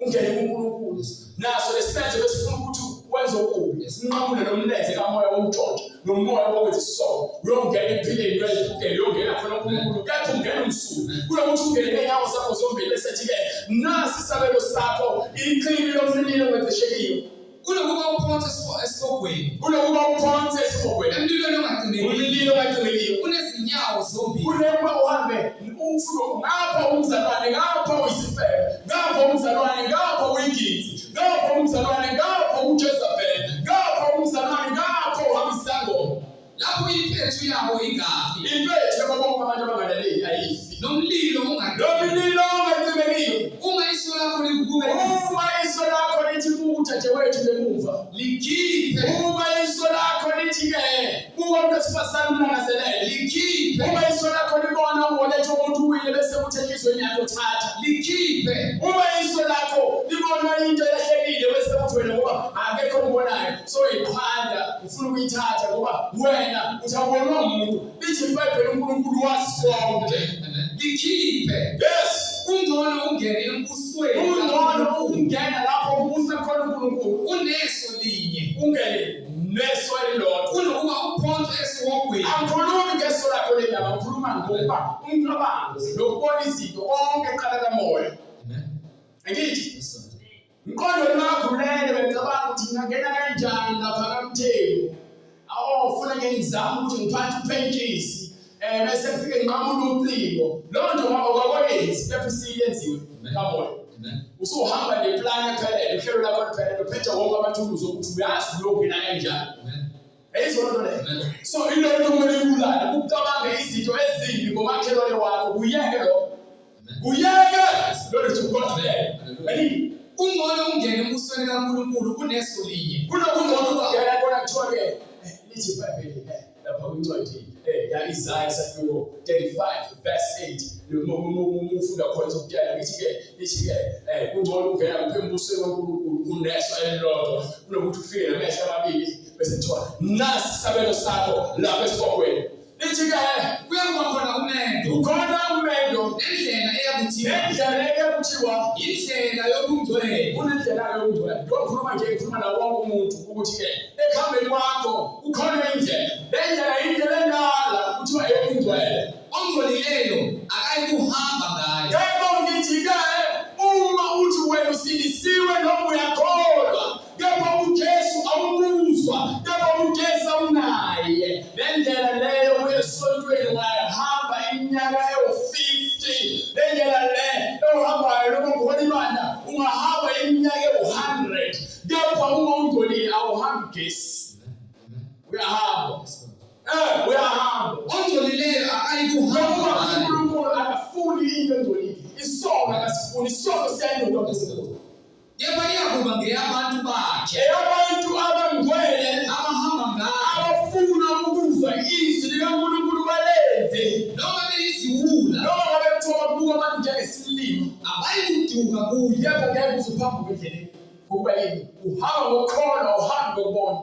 ungene kuNkulunkulu naso lesenzo besifuna ukuthi wenze okubi sinqamule nomlenze kamoya womtshontsho nomoya wokwezisono uyongena empilweni weziphuke uyongena khona kuNkulunkulu kade ungena umsuku kulokuthi ungene ngenyawo zakho zombili esethi ke nasi isabelo sakho iqili lomlilo wezeshekiyo kunokuba uphonse esibogweni kunokuba uphonse esibogweni umlilo ongacimeki umlilo ongacimeki unezinyawo zombili kunokuba uhambe umfuno ngapha umzalwane ngapha uyisifebe ngapha umzalwane ngapha uyingizi ngapha umzalwane ngapha uJezebel ngapha umzalwane ngapha uhambisango lapho impethu yabo ingaphi impethu yababonke abantu abangalaleli ayifi nomlilo ungacimeki uma iso lakho likukhubekisa uma iso lakho lithi ukuthathe wethu ngemuva likhiphe uma iso lakho lithi ke umuntu wesifazane unangazelele likhiphe uma iso lakho libona uwolethe umuntu uwile bese uthethisweni yakho thatha likhiphe uma iso lakho libona into elahlekile bese uthi wena ngoba akekho umbonayo so iphanda ufuna ukuyithatha ngoba wena uthabona umuntu lithi iBhayibheli uNkulunkulu wasonke likhiphe yes ungcono ungene embusweni ungcono ungena lapho ubusa khona uNkulunkulu uneso linye ungene neso elilodwa kunokuba uphonse esihogweni angikhulumi ngeso lakho lenyama ngikhuluma ngoba umcabango lokubona izinto konke eqala kamoya angithi mqondo wakho lele becabanga ukuthi ngingena kanjani lapha kaMthembu ufuna ngizama ukuthi ngiphathe uPentshisi bese kufike ngiqhamula ucingo lo nto ngaba kwakwenzi kepha siyenziwe kamoya usuhamba neplan ephelele uhlelo lakho ephelele uphethe wonke amathuluzi ukuthi uyazi lokungena kanjani ayizona le so into kumele ibulala ukucabanga izinto ezimbi ngomakhelwane wakho kuyeke lo lithi kodwa ungcono ungene embusweni kaNkulunkulu kuneso linye kunokungcono ungena khona kuthiwa ke lithi iBhayibheli lapha kwincwadi ya-Isaya 35 verse 8 ufunda khona sokutshela lithi ke kungcono ungena kuphe embusweni kaNkulunkulu kuneso elilodwa kunokuthi ufike namehlo amabili bese kuthiwa nasi isabelo sakho lapha esibokweni lithi ke kuyakuba khona umendo ukhona umendo nendlela eyakuthiwa indlela yobungcwele kunendlela yobungcwele ngikhuluma nawo wonke umuntu ukuthi ke ekhambeni kwakho ukhona indlela le ndlela indlela endala kuthiwa eyobungcwele ongcolileyo akayikuhamba ngayo yebo ngithi ke uma uthi wena usindisiwe noma uyakholwa kepha uJesu awumuzwa kepha uJesu awunaye le ndlela leyo uyesontweni wahamba iminyaka ewu-50 le ndlela le ewuhambayo noma ngokolibanda ungahamba iminyaka ewu-100 kepha uma ungcolile awuhambi gesi uyahamba ongcolileyo akayikuhamba uNkulunkulu akafuni into engcolile isono akasifuni isono siyanuka kepha iyakuba ngeyabantu bakhe abantu abangcwele abahamba ngayo abafuna ukuzwa izwi likaNkulunkulu balenze noma beyiziwula noma ngabe kuthiwa babuka abantu njengesilimo abayikuduka kuye kepha ngeke uzuphambuke endleleni ukuba yini uhamba ngokukholwa uhamba ngokubona.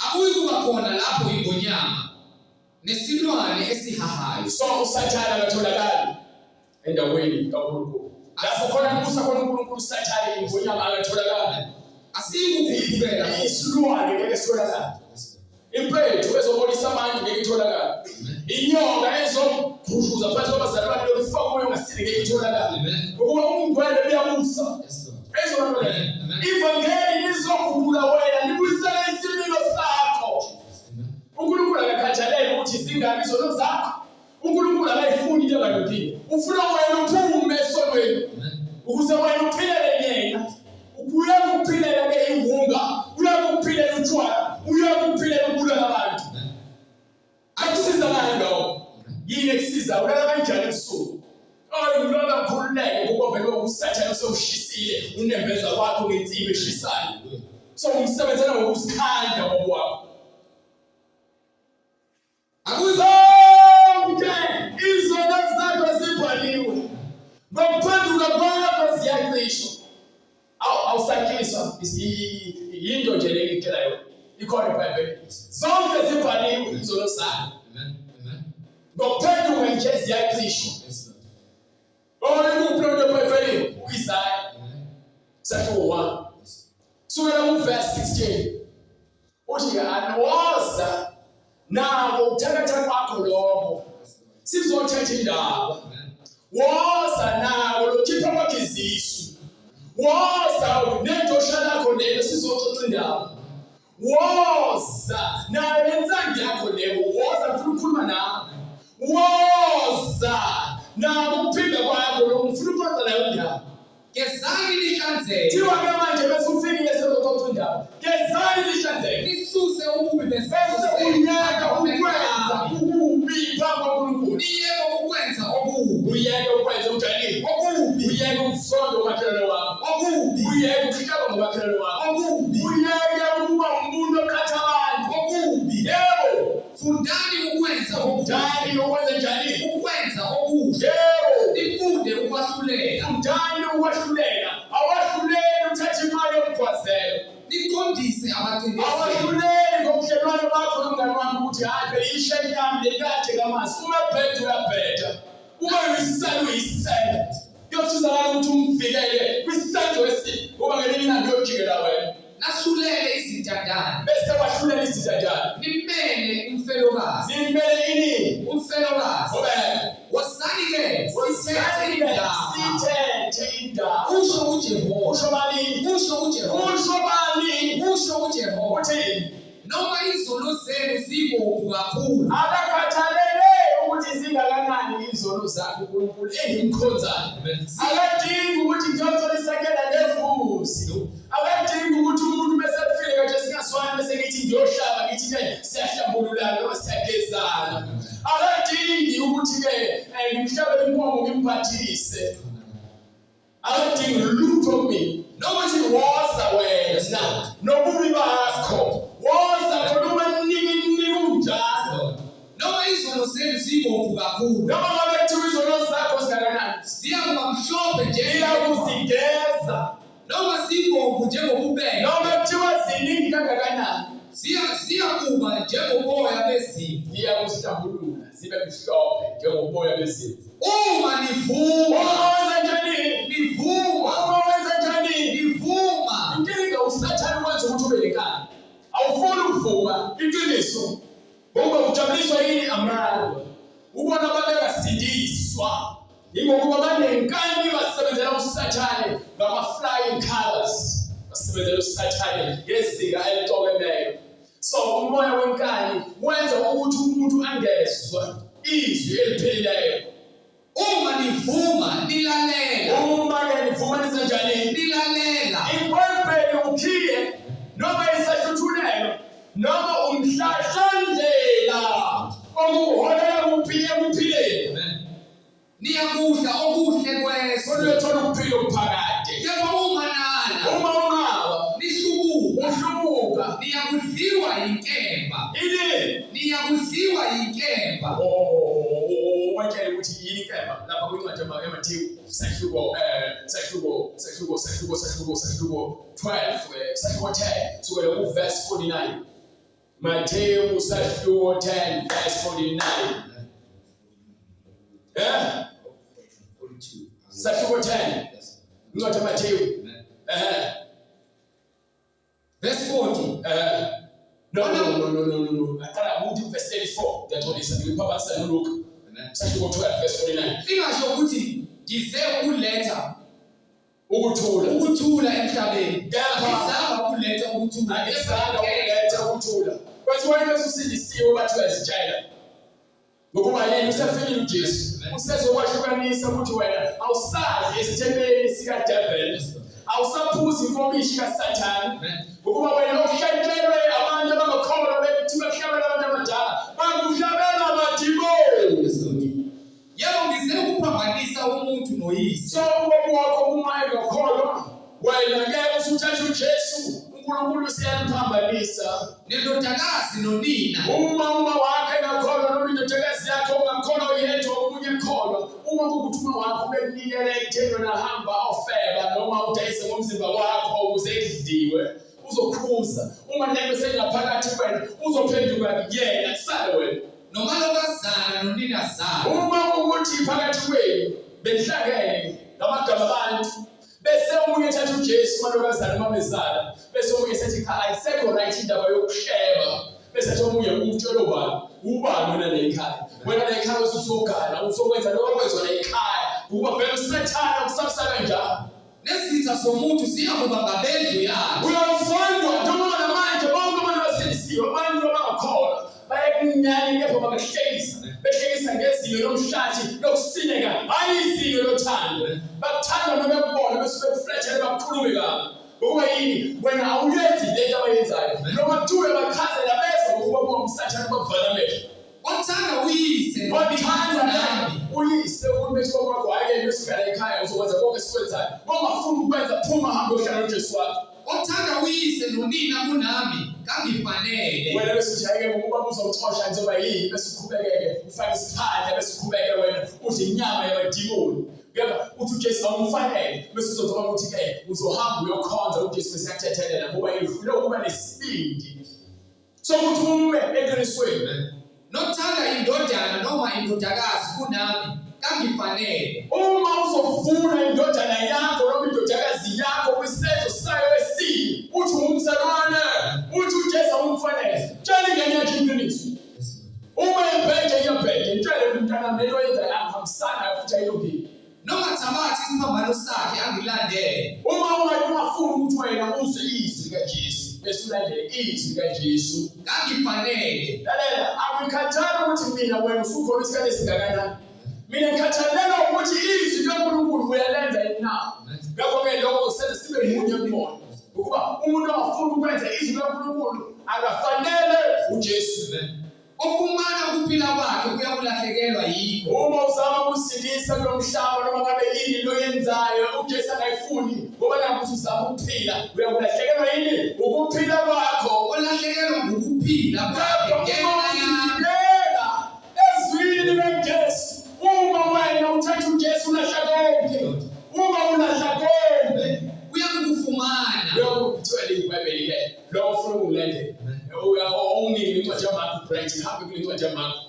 akuyi kuba khona lapho ingonyama nesilwane esihahayo So usathana akatholakali endaweni kaNkulunkulu. Lapho khona kubusa khona uNkulunkulu usathana ingonyama akatholakali. asikuphukela Isilwane ngeke sitholakale. Impethu ezobonisa abantu ngeke itholakale. Inyoka ezomkhushuza phansi kwabazalwane lokufaka umoya ongasile ngeke itholakale. Ngoba ungcwele uyabusa. Ivangeli lizokhulula wena libuyisele isimilo sakho. uNkulunkulu akakhathalele ukuthi izingane izono zakho. uNkulunkulu akayifuni into engalungile. Ufuna wena uphume esonweni ukuze wena uphilele yena. Uyeke ukuphilela ke ingunga, uyeke ukuphilela utshwala, uyeke ukuphilela ukubulala abantu. Akusiza ngani lokho? Yini ekusiza? Ulala kanjani ebusuku? Ulala kakhululeke ngoba vele usathana sewushisile unembeza wakho ngensimbi eshisayo. So umsebenzela ngokusikhanda ngokwakho. Akuzonke izono zakho zibhaliwe. Ngokuphenduka kwakho ziyaxishwa. Awusakhiswa yinto nje lengitshela yona. Ikhona eBhayibhelini. Zonke zibhaliwe izono zakho. Ngokuphenduka nje ziyaxishwa. Ikuphi eBhayibhelini? U-Isaya chapter 1. Sukela verse 16. Uthi anoza nabo ukuthakatha kwakho lokho. Sizothetha indaba. Woza nabo lokhipha kwakho izisu. Woza nedosha lakho lelo sizoxoxa indaba. Woza nayo lensandi yakho lelo. Woza ufuna ukukhuluma nawe. Woza nabo ukuphinda kwakho lo ufuna ukuxoxa nayo indaba. gezani lihlanzeke Thiwa ke manje bese ufikile sezoxoxa indaba. Gezani lihlanzeke. lisuse ububi Bese besizwe uyeka ukwenza ububi phambi kaNkulunkulu. niyeke ukwenza okubi Uyeke ukwenza ujanile. okubi Uyeke ukusonda umakhelwane wakho. okubi Uyeke ukuhlaba ngomakhelwane wakho. okubi Uyeke ukuba umuntu okhatha abantu. okubi Yebo. fundani ukwenza okubi Njani ukwenza njani? ukwenza okubi Yebo. lifunde ukwahlulela Njani ukwahlulela? Awahluleli uthatha imali yomgwazelo. liqondise abathengisi Awahluleli ngobudlelwano bakho nomngane wakho ukuthi hayi ishe yami lekade kamasi. Uma ebheda uyabheda. Uma uyisela uyisela. Kuyosizakala ukuthi umvikele kwisenzo esibi. Ngoba ngelinye ilanga uyojikela wena. nahlulele izintandane Bese wahlulela izintanjana. nimele umfelokazi Zimele ini? umfelokazi Ngoba wosani-ke sithethe indaba sithethe indaba. usho uJehova Usho bani? usho uJehova Usho bani? usho uJehova Uthini? noma izono zenu zibomvu kakhulu Akakhathalele ukuthi zingakanani izono zakho uNkulunkulu engimkhonzayo. Akadingi ukuthi ngiyotholisakela ngevuzi. Akadingi ukuthi umuntu bese efile kanje singaswani bese ngithi ngiyohlaba ngithi nje siyahlambululana noma siyagezana. Akadingi ukuthi ke ngimhlabele inkomo ngimphathise. Akadingi lutho kimi. Noma nje woza wena nobubi bakho. Woza khona umaniki unjalo. noma izono zenu zibomvu kakhulu Noma ngabe kuthiwa izono zakho zingakanani? ziyakuba mhlophe Iyakuzigeza. noma zibomvu njengobubele Noma kuthiwa ziningi kangakanani? ziyakuba njengoboya bezimvu Iyakusihlambulula zibe mhlophe njengoboya bezimvu. uma nivuma Wenza njani? nivuma Wenza njani? nivuma Inkinga usathane wenza ukuthi ube lenkani. Awufuni ukuvuma iqiniso. Ngoba ujabuliswa yini amanga. Ubona abantu abasindiswa. Ingokuba banenkani basebenzela usathane ngama-flying colors. Basebenzela usathane ngezinga elixokeneyo. So umoya wenkani wenza ukuthi umuntu angezwa izwi eliphilileyo. uma nivuma nilalela Uma-ke nivumanisa njani? nilalela Ikwempeli ukhiye noma isahluthulelo noma umhlahlandlela okuholela kuphi ekuphileni. niyakudla okuhle kwezwe Kodwa uyothola ukuphila okuphakade. yebo uma nani niyakudliwa yinkemba. Ile Niyakudliwa yinkemba. Wakele ukuthi yini inkemba lapha kwincwadi yaMathewu sahluko 12 sahluko 10 kusukela ku verse 49. Mathewu sahluko 10 verse 49. Sahluko 10 incwadi yaMathewu verse 40. No. Akala ukuthi verse 34 ngiyatholisa ngiphaphasa noLuka. Sahluko 12 verse 49. Ingasho ukuthi ngize ukuletha ukuthula emhlabeni. Ngizama ukuletha ukuthula. Akizanga ukuletha ukuthula. Kwathiwa into usindisiwe bathi uyazitshela. Ngokuba yena usefikile uJesu. Usezokwahlukanisa ukuthi wena awusadli esithembeni sika devil. Awusaphuzi inkomishi kaSathane. Ngokuba wena ukushatshelwe abantu abangakholwa bethi bahlabela abantu abadala. Bakuhlabela amadimoni. Yebo ngize ukuphambanisa umuntu noyise. So wakho uma engakholwa wena ngeke usuthathe uJesu. uNkulunkulu usiyamphambanisa. Nendodakazi nonina. Uma wakhe engakholwa noma indodakazi yakhe ungakholwa yedwa omunye ekholwa. Uma kukuthi wakho bekunikela ekutheni nahamba ofeba noma udayise ngomzimba wakho ukuze ekudliwe uzokhuza. Uma nento sengaphakathi wena uzophenduka yena kusale wena. Noma lokazana nonina zabo. Uma ukuthi phakathi kwenu behlangene ngamagama abantu bese umunye ethatha uJesu malokazana mamezala bese umunye esethi cha ayisekho right indaba yokusheba bese ethi omunye utshelo ubani wena la ekhaya wena la ekhaya usugana usokwenza lokho kwezona ekhaya ukuba vele usathana kusabisa kanjalo nezitha zomuntu ziyakuba ngabendlu yakhe. Uyafundwa njengoba namanje bonke abantu baselisiwe abantu abangakholwa bayakunyani kepha behlekisa ngezinyo lomhlathi lokusineka hayi izinyo lothando bakuthanda noma bekubona bese bekuflethele bakhulume kabi ngokuba yini wena awuyenzi lento abayenzayo noma kuthiwe bakhazela beza ngokuba bomsathane bavala amehlo wathanda uyise wathanda nami uyise umethi wakho hayi esikhala ekhaya uzokwenza konke esikwenzayo bongafuna ukwenza phuma hamba uhlala noJesu wakho wathanda uyise nonina kunami kangifanele. Wena bese ujayeke ngokuba uzawuxosha njengoba yini bese uqhubekeke ufake isiphande bese uqhubeke wena udle inyama yamadimoni ngeke uthi uJesu awumfanele bese uzothoma ukuthi ke uzohamba uyokhonza uJesu bese yakuthethelela ngoba yidlule ukuba nesibindi sokuthi ume eqinisweni nokuthanda indodana noma indodakazi kunami kangifanele. Uma uzofuna indodana yakho noma indodakazi yakho kwisenzo sayo esini uthi umzalwane uthi uJesu umfanele tshela ingane yakhe iqiniso. Uma imphethe iyaphethe tshela umntana lento yenza ahambisana futhi ayilungile noma thabathi isiphambano sakhe angilandele. Uma ungafuni ukuthi wena uzwe izwi likaJesu bese ulandele izwi likaJesu kangifanele. Lalela akukhathali ukuthi mina wena usukhona isikhathi esingakanani. Mina ngikhathalela ukuthi izwi likaNkulunkulu uyalenza na. Ngakho-ke lokho senze sibe munye kubona ukuba umuntu ongafuni ukwenza izwi likaNkulunkulu akafanele uJesu. Ofumana ukuphila kwakhe kuyakulahlekelwa yikho. Uma uzama ukusindisa kulo mhlaba noma ngabe yini lo yenzayo uJesu angayifuni ngoba nakho uzama ukuphila uyakulahlekelwa yini ukuphila kwakho olahlekelwa ngokuphila kwakhe ezwini likaJesu. Uma wena uthatha uJesu ulahla konke uma ulahla konke uyakufumana uyakuthiwa leBhayibheli ke lo ufuna ukulandela owunini incwadi yaMarku bright hambe kule incwadi yaMarku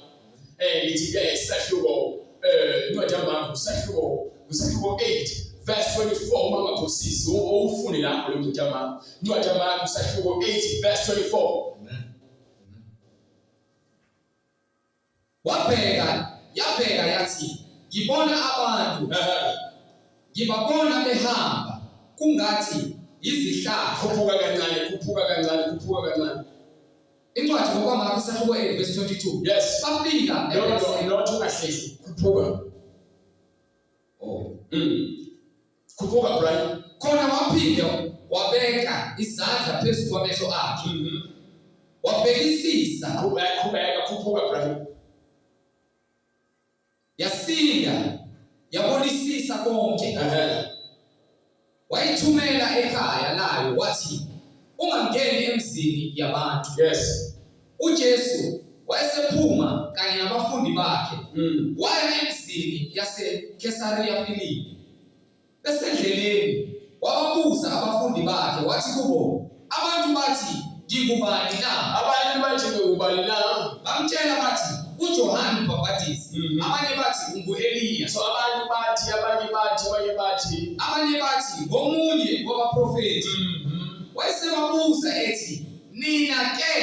lithi ke sahluko incwadi yaMarku sahluko 8 verse 24 uma ngaphosisi ufune lapho le incwadi yaMarku incwadi yaMarku sahluko 8 verse 24 yabheka yathi ngibona abantu ngibabona behamba kungathi izihlahla khuphuka kancane incwadi ngokwaMarku sahluko 8 verse 22 yes bafika not ungahlehli khuphuka khuphuka Brian khona waphinda wabeka izandla phezu kwamehlo akhe wabhekisisa khuphuka Brian yasinda yabonisisa konke wayithumela ekhaya layo wathi ungangeni emzini yabantu. Yes. uJesu wayesephuma kanye nabafundi bakhe waya emzini yaseKesariya Filipi. Besendleleni wababuza abafundi bakhe wathi kubo, abantu bathi ngikubani na? Abantu bathi ngikubani na? Bamtshela bathi uJohane uMbhapatisi, abanye bathi ungu-Eliya, So abanye bathi ngomunye wabaprofeti. Wayesebabuza ethi, nina ke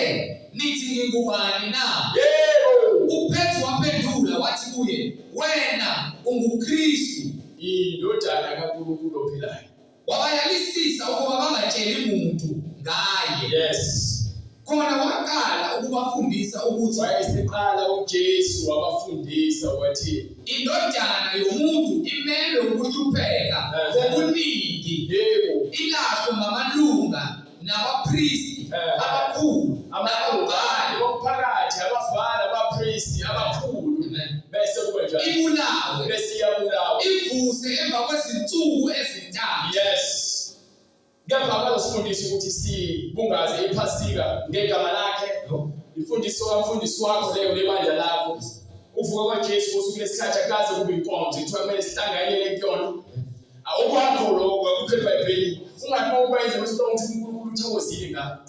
nithi ngingubani na? Yebo. uPetru waphendula wathi kuye, wena unguKristu, indodana kaNkulunkulu ophilayo. wabayalisisa ukuba bangatsheli muntu ngaye. Yes. Khona waqala ukubafundisa ukuthi Wayeseqala uJesu wabafundisa wathi indodana yomuntu imele ukuhlupheka ngokuningi, yebo, ilahlwe ngamalunga nabapristi abakhulu ababhali bomphakathi, ababhali, abapristi abakhulu, bese kwenza ibulawe, bese iyabulawa, ivuse emva kwezinsuku ezintathu. yes. Ngapha bazosifundisa ukuthi sibungaze iPhasika ngegama lakhe. Imfundiso kamfundisi wakho leyo lebandla lakho. Uvuka kwaJesu usuku lesikhathi akaze kube inkonzo, kuthiwa kumele sihlanganyele kuyona. Awukwakho lokho akukho eBhayibhelini. Ungathi ukwenza bese ukuthi uNkulunkulu uthokozile ngakho.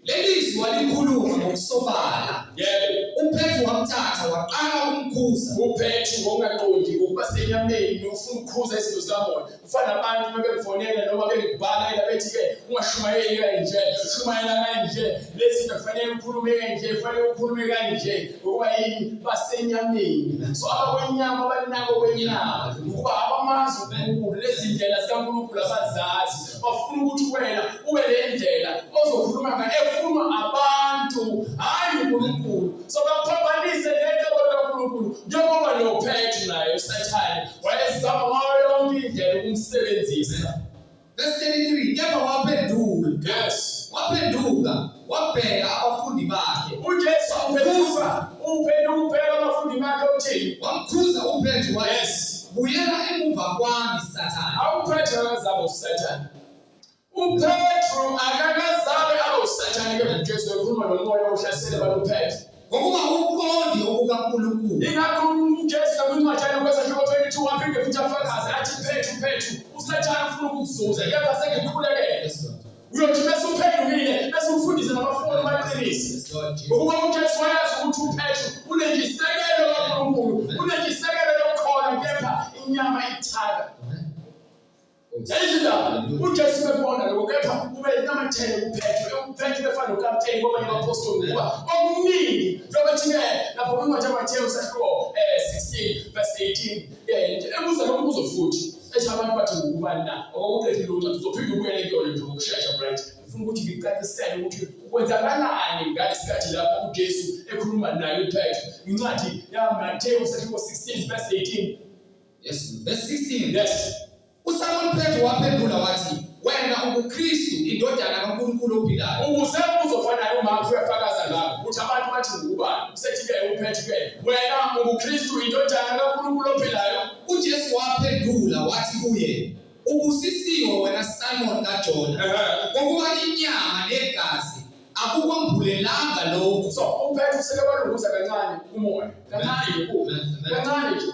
Lelizwi walikhuluma ngokusobala. Yebo. uPetru wamthatha waqala ukumkhuza. uPetru ngokungaqondi ukuba senyameni ufuna ukukhuza izinto zikamoya. Ufana nabantu uma bekufonela noma bekubhala bethi ke ungashumayeli kanje, ushumayela kanje, lezi zinto kufanele ukhulume kanje, kufanele ukhulume kanje, ukuba yini basenyameni. So abakwenyama abanako kwenyama ukuba abamazi uNkulunkulu, lezi ndlela zikaNkulunkulu abazazi, bafuna ukuthi wena ube le ndlela ozokhuluma ngayo efunwa abantu, hayi uNkulunkulu. So baphambanise ngento kaNkulunkulu, njengoba lo Petru naye uSathane wayezama ngayo yonke indlela ukumsebenzisa. Verse 33, kepha waphenduka. Yes. Waphenduka wabheka abafundi bakhe. uJesu uphenduka abafundi bakhe uthini? Wamkhuza uPetru wathi, Yes. buyela emuva kwami Sathane. UPetru akazaba uSathane. uPetru akakazaba abe uSathane, ke uJesu ekhuluma nomoya ohlasela abantu uPetru. Ngokuba uqondi okukaNkulunkulu. Ingakho uJesu akuncwajana kwesahluko 22 waphinde futhi afakaze athi Petru uSathane ufuna ukukuzuza, kepha sengikhulekele. Uyothi bese uphendukile bese ufundise nabafundi baqinise. Ngokuba uJesu wayazi ukuthi uPetru unentshisekelo kaNkulunkulu, unentshisekelo yokukhona, kepha inyama ithaka. Yayizindaba uJesu bebona lokho, kepha ube namathele uPetru befana nokapteni kwabanye abapostoli ngoba okuningi lokuthi-ke lapho kwincwadi yaMathewu sahluko 16 verse 18 ebuza lo mbuzo futhi ethi abantu bathi ngubani na? Okuqedile uncwadi uzophinde ubuyele kuyona nje ngokushesha, right? Ufuna ukuthi ngicacisele ukuthi kwenzakalani ngalesikhathi lapho uJesu ekhuluma naye uPetru. Incwadi yaMathewu sahluko 16 verse 18. Yes, verse 16. Yes. uSimon Petru waphendula wathi, wena unguKristu, indodana kaNkulunkulu ophilayo. Ukuze uzofana nomama uyafakaza ngakho ukuthi abantu bathi ngubani? Usethi-ke uPetru-ke wena unguKristu, indodana kaNkulunkulu ophilayo. uJesu waphendula wathi kuye, ubusisiwe wena Simon kaJona, ngokuba inyama negazi akukwambulelanga lokhu. So uPetru sekebalunguza kancane umoya, kancane nje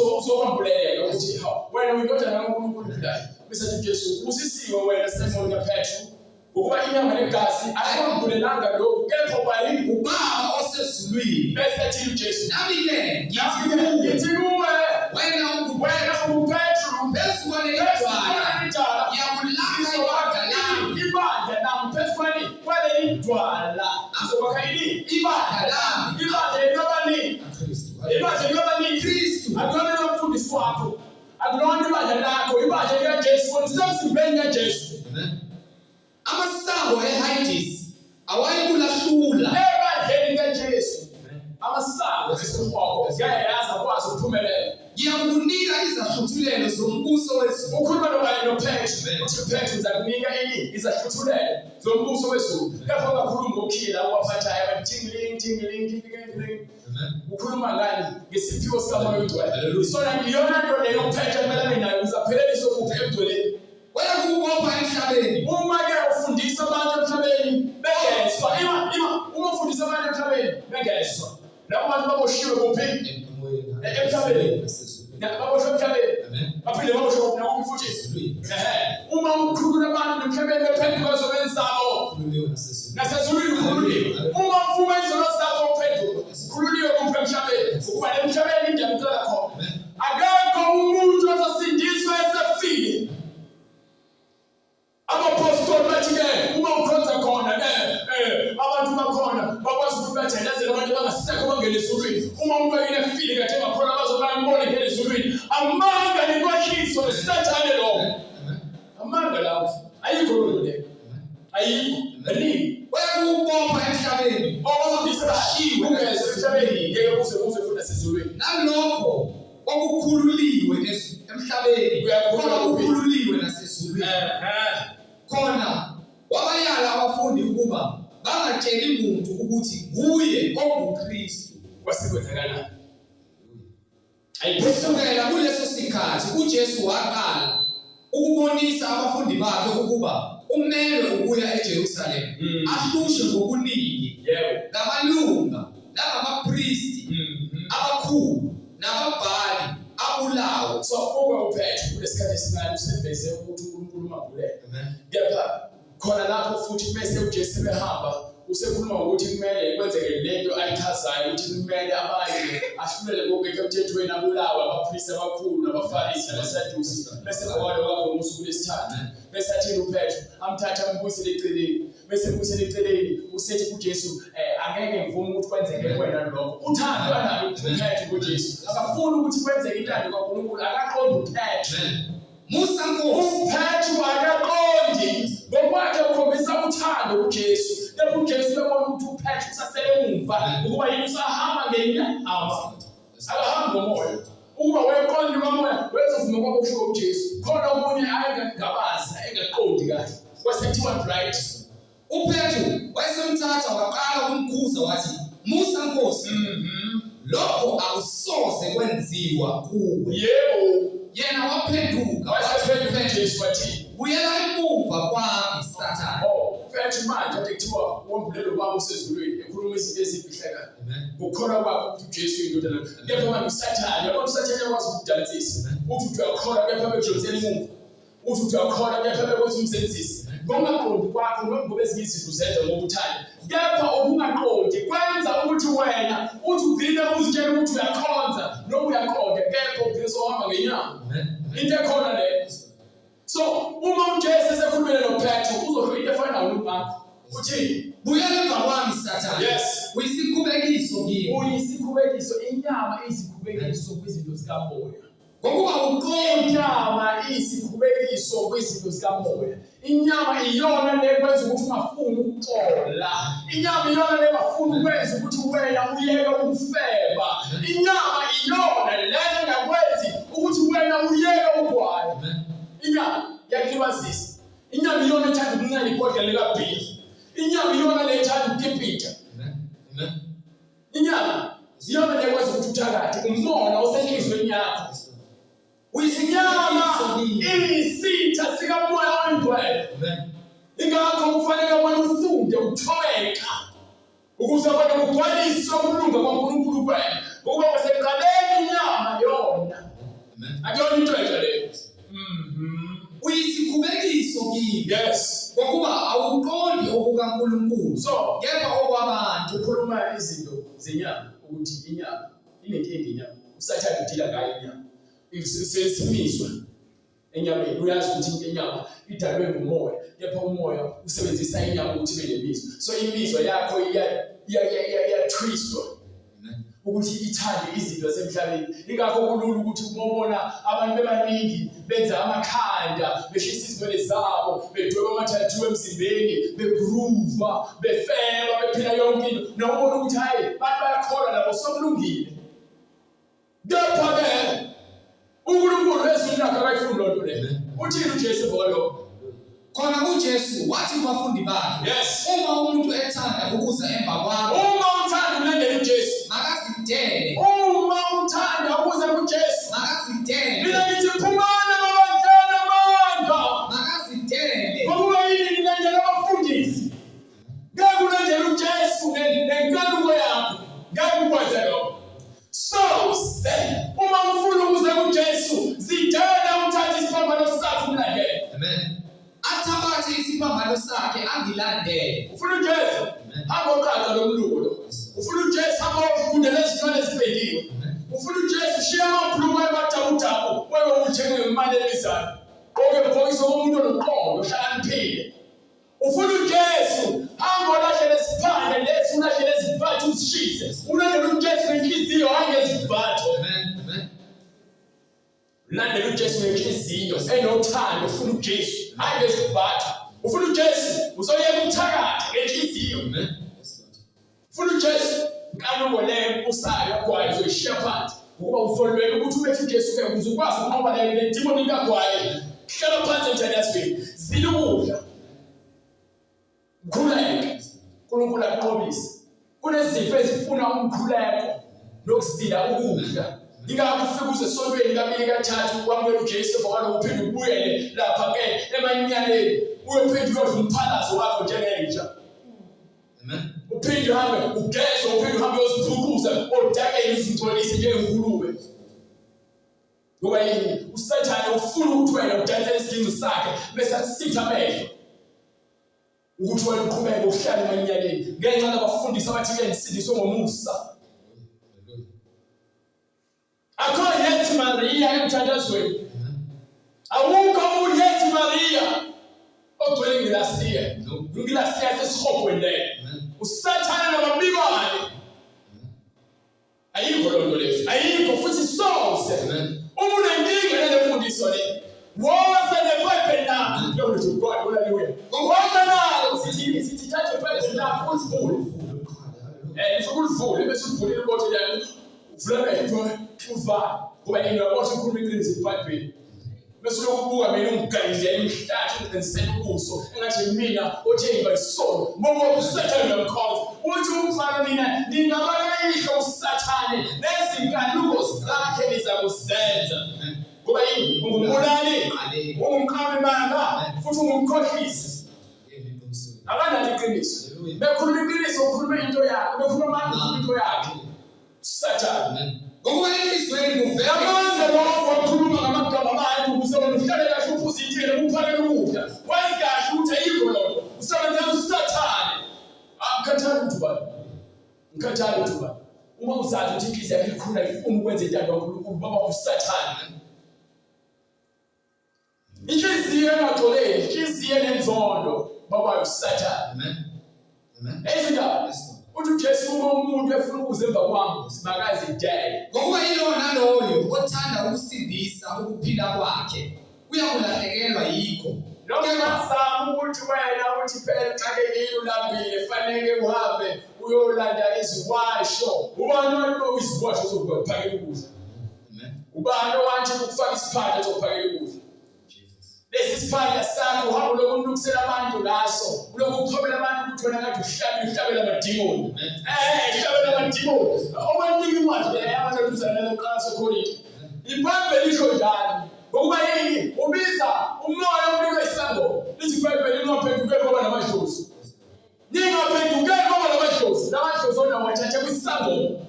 uzokwambuleleka ukuthi wena uyindodana kaNkulunkulu ophilayo. Bese uJesu ubusisiwe wena Simon kaPetru, ngokuba inyama negazi akukwambulelanga lokhu, kepha ubani? uBaba osezulwini. Bese ethi uJesu, Nami-ke ngithi kuwe wena unguPetru, phezu kwalelidwala yakulanga ibandla nami phezu kwaleli dwala ngizokwakha ibandla lami. Ibandla likabani? Kristu. Akulona nomfundisi wakho, akulona ibandla lakho, ibandla likaJesu, lisemzimbeni kaJesu. amasango eHadesi awayikulahlula Ebandleni likaJesu amasango esihoko ngeke akwazi ukuphumelela. ngiyakunika izahluthulelo zombuso wezulu. Ukhuluma noPetru uthi Petru ngizakunika izahluthulelo zombuso wezulu. Kepha ungakhulumi ngokukhila okwaphathayo abathi ukhuluma ngani? Ngesiphiwo sikamoya oyingcwele. Iyona nto leyo uPetru kumele abe nayo ukuze aphelelise ukuphi ekugcweleni. Wena kubopha emhlabeni. Uma-ke baboshwe emhlabeni. Baphinde baboshwe nawo futhi. Uma ukhulula abantu emhlabeni bephenduka ezonweni zabo. Nasezulwini ukhululiwe. Uma uvuma izono zakho uphenduka. Ukhululiwe kuphi emhlabeni? Ukuba emhlabeni indaba icela khona. Akekho umuntu ozosindiswa esefile. Abapostoli bathi-ke uma ukhonza khona abantu bakhona bakwazi ukuthi bathandazele abantu bangasekho bangene ezulwini. Uma umuntu efile kade engakhona bazobambona ngene ezulwini. Amanga nekwahliswa usathane lo. Amanga lawo ayikho loo nto. Ayikho. Baningi. Bayakubopha emhlabeni. Okuzodisashiwe emhlabeni ngeke uze futhi asezulwini. Nalokho okukhululiwe emhlabeni kukhululiwe nasezulwini. Khona wabayala abafundi ukuba bangatsheli umuntu ukuthi nguye onguKristu. Kwasekwenzakalani? Kusukela kuleso sikhathi uJesu waqala ukubonisa abafundi bakhe ukuba umele ukuya eJerusalema ahlushwe ngokuningi ngamalunga nangamapristi abakhulu nababhali abulawo. So uphethe kulesikhathi esincane useveze ukuthi uNkulunkulu mabulele. Kepha khona lapho futhi bese uJesu behamba usekhuluma ukuthi kumele kwenzeke lento ayichazayo ukuthi kumele abanye ahlulele ngokungekho emthethweni abulawe abaphristi abakhulu nabaFarisi nabaSadusi. Bese kwalo kwabo usuku lesithathu bese athi uPetro amthatha ambuyisele eceleni. Bese mbuyisele eceleni usethi kuJesu angeke ngivuma ukuthi kwenzeke kuwena lokho. Uthando kanalo uPetro kuJesu. Akafuni ukuthi kwenzeke intando kaNkulunkulu. Akaqonda uPetro. Musa Nkosi uPetro akaqondi ngokwakhe ukhombisa uthando kuJesu. Lapho uJesu ebona ukuthi uPetro usasele emva ukuba yini usahamba ngenyama. Akahamba ngomoya. Ukuba weqonda ngomoya wezovuma kwabo kusho uJesu. Khona omunye ayengabaza engaqondi kahle. Kwasethiwa right. uPetro wayesemthatha waqala ukumkhuza wathi Musa Nkosi lokho akusoze kwenziwa kuwe. Yebo. Yena waphenduka wasephenduka uJesu wathi buyela emuva kwami Sathane. Petro manje athi kuthiwa wombulelo kwabo usezulwini ekhuluma izinto ezifihlekayo. Ukukholwa kwakho ukuthi uJesu indodana. Kepha manje uSathane, yabo uSathane yakwazi ukudansisa. Uthi uyakholwa kepha bekujozela emuva. Uthi uyakholwa kepha bekwenza umsenzisi. Ngokungaqondi kwakho ngoba ezinye izinto uzenza ngokuthanda. Kepha okungaqondi kwenza ukuthi wena uthi ugcine uzitshela ukuthi uyakhonza noma uyaqonda kepha ugcine sohamba ngenyama. Into ekhona leyo. So uma uJesu esekhulumile noPetro uzodlula into efana noMark. Uthi buyela emva kwami Sathane. Yes. Uyisikhubekiso kimi. Uyisikhubekiso inyama isikhubekiso kwizinto zikamoya. Ngokuba uqonda inyama isikhubekiso kwizinto zikamoya. Inyama iyona lekwenza ukuthi ungafuni ukuxola. Inyama iyona lekafuni ukwenza ukuthi wena uyeke ukufeba. Inyama iyona lena engakwenzi ukuthi wena uyeke ugwayi. Inyama yakulibazisa. Inyama iyona ethanda ukuncela ibhodlela likaBhili. Inyama iyona le ethanda ukukipita. Inyama iyona lekwenza ukuthi uthakathe umona osenhlizweni yakho. Uyisinyama isitha sikamoya oyingcwele. Ingakho kufanele wena ufunde uthobeka ukuze wena ugcwalise ukulunga kwaNkulunkulu kwena. Ukuba wasekuqaleni inyama yona. Akuyona into enje leyo. Uyisikhubekiso kimi. Yes. Ngokuba awuqondi okukaNkulunkulu. So kepha okwabantu. Ukhuluma izinto zenyama ukuthi inyama inento engenyama. Usathanda udila ngayo inyama. Isesimizwa enyameni uyazi ukuthi inyama idalwe ngumoya kepha umoya usebenzisa inyama ukuthi ibe nemizwa. So imizwa yakho iyatwiswa ukuthi ithande izinto zasemhlabeni. Ingakho kulula ukuthi ubona abantu bebaningi benza amakhanda beshisa izinwele zabo bedweba amathathu emzimbeni begroova befeba bephila yonke into nobona ukuthi hayi abantu bayakholwa nabo sokulungile. Kepha uNkulunkulu wezulu lakhe akayifuni loo nto leyo. Uthini uJesu ngolo? Khona uJesu wathi kubafundi bakhe, yes, uma umuntu ethanda ukuza emva kwami, uma uthanda ulandela uJesu, makazidele. Uma uthanda ukuza kuJesu, makazidele. mina ngithi phumana babantwana amandla, makazidele. ngoba yini nilandela abafundisi? Ngeke ulandele uJesu nenkanuko yakho. Ngeke ukwenze lokho. So, uma ufuna ukuza kuJesu isiphambano sakhe angilandele. Ufuna uJesu hamba uqhaza lomlulo. Ufuna uJesu hamba ufundele izinto ezibhekile. Ufuna uJesu shiya amabhuluku amathabudabu wewe uthenge imali elizayo. Konke bhokisi umuntu onoqondo ohlakaniphile. Ufuna uJesu hamba ulahle lesiphandle lethi ulahle leziphathu usishise. Ulandele uJesu ngenhliziyo angeziphathu. Amen. Ulandele uJesu ngenhliziyo enothando. Ufuna uJesu angeziphathu. Ufuna uJesu uzoyeka ukuthakatha ngenhliziyo. Ufuna uJesu kanuko le usayo kwayo uzoyishiya phansi. Ukuba usolwele ukuthi ubethi uJesu ke uzokwazi ukunqoba le demoni kaGwaye. Hlala phansi emthandazweni. Zila ukudla. Khuleka. uNkulunkulu aqobisa. Kunezifo ezifuna umkhuleko nokuzila ukudla. Ingakho ufike uze esolweni kabili kathathu kwamukela uJesu ngoba uphinde ubuyele lapha ke emanyanyaleni. Uyophinda uyodla umphalazo wakho njengenja. Amen. Uphinde uhambe ugeze, uphinde uhambe uyozibhukuza odakela izingcolisi njengengulube. Ngoba yini uSathane ufuna ukuthi wena udansele isidingo sakhe bese akusitha amehlo. Ukuthi wena uqhubeke uhlale emanyanyaleni ngenxa yabafundisi abathi ke ngisindiswe ngomusa. Akho yethi Maria emthandazweni. Awukho uyethi Maria ogcwele ngilasiya. Ngilasiya sesihogweni le. uSathane nababikwane. Ayikho lonto lezo. Ayikho futhi sonke. Uma unenkinga nale mfundiso le. Woza neBhayibheli lakho. Glory to God. Hallelujah. Woza nalo sithi thathe iBhayibheli lakho usivule. Ufike bese uvulile ukuthi la uvula into uva kuba yini yabona ukukhuluma iqiniso iBhayibheli. Bese uyokubuka mina ungigayizela imhlathi ngiqinisele ubuso engathi mina othenga isono ngoba uSathane nomkhonto uthi umfana mina ningabayisho uSathane nezinkanuko zakhe nizakuzenza. Ngoba yini ungumulali ungumkhame manga futhi ungumkhohlisi. Abana iqiniso bekhuluma iqiniso ukhuluma into yakhe bekhuluma amanga into yakhe uSathane. Ngoba elizweni kuvela amandla lawo wakhuluma ngamagama abantu ukusebenza uhlale kahle uphuza ithile uphakela ukudla wazi kahle ukuthi ayikho lonto usebenza uSathane. Akukhathali ukuthi bani ngikhathali ukuthi bani uma uzazi ukuthi inhliziyo yakho ikhula ifuna ukwenza intando kaNkulunkulu baba uSathane. Inhliziyo engaxoleli inhliziyo nenzondo baba uSathane. Amen. Ezindaba uthi uJesu uma umuntu efuna ukuzemva kwami makazi idele. Ngoba yilona loyo othanda ukusindisa ukuphila kwakhe uyakulahlekelwa yikho. Lokho ngasama ukuthi wena uthi phela xa ke ulambile fanele uhambe uyolanda iziwasho. Ubani lo iziwasho zokuphakela ukudla? Amen. Ubani owathi ukufaka isiphande sokuphakela ukudla? Lesi siphande sakho uhamba lokunukisela abantu ngaso. Lokuphobela abantu ukuthi wena ngathi uhlabela amadimoni. Uhlabela amadimoni. Obaningi manje abantu uzana loqaso Korinto. iBhayibheli lisho njalo. Ngoba yini ubiza umoya omnika isango. Lithi iBhayibheli lingaphendukeli ngoba namadlozi. Ningaphendukeli ngoba namadlozi. Namadlozi ona wathatha kwisango.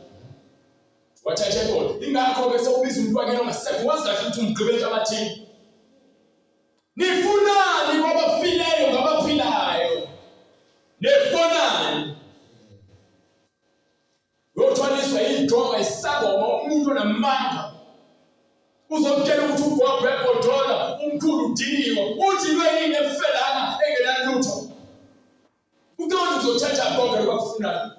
Wathatha bona. Ingakho bese ubiza umuntu wakhe ongasekho wazi kahle ukuthi umgqibele abathini. Nifunani kwabafileyo ngabaphilayo. Nefonani. Yothwaliswa idonga isangoma umuntu onamandla. Uzokutshela ukuthi ugwagwe eBhodola umkhulu udiniwe. Uthi lweyini efelana engenalutho. Uqonda uzothatha konke lokufunayo.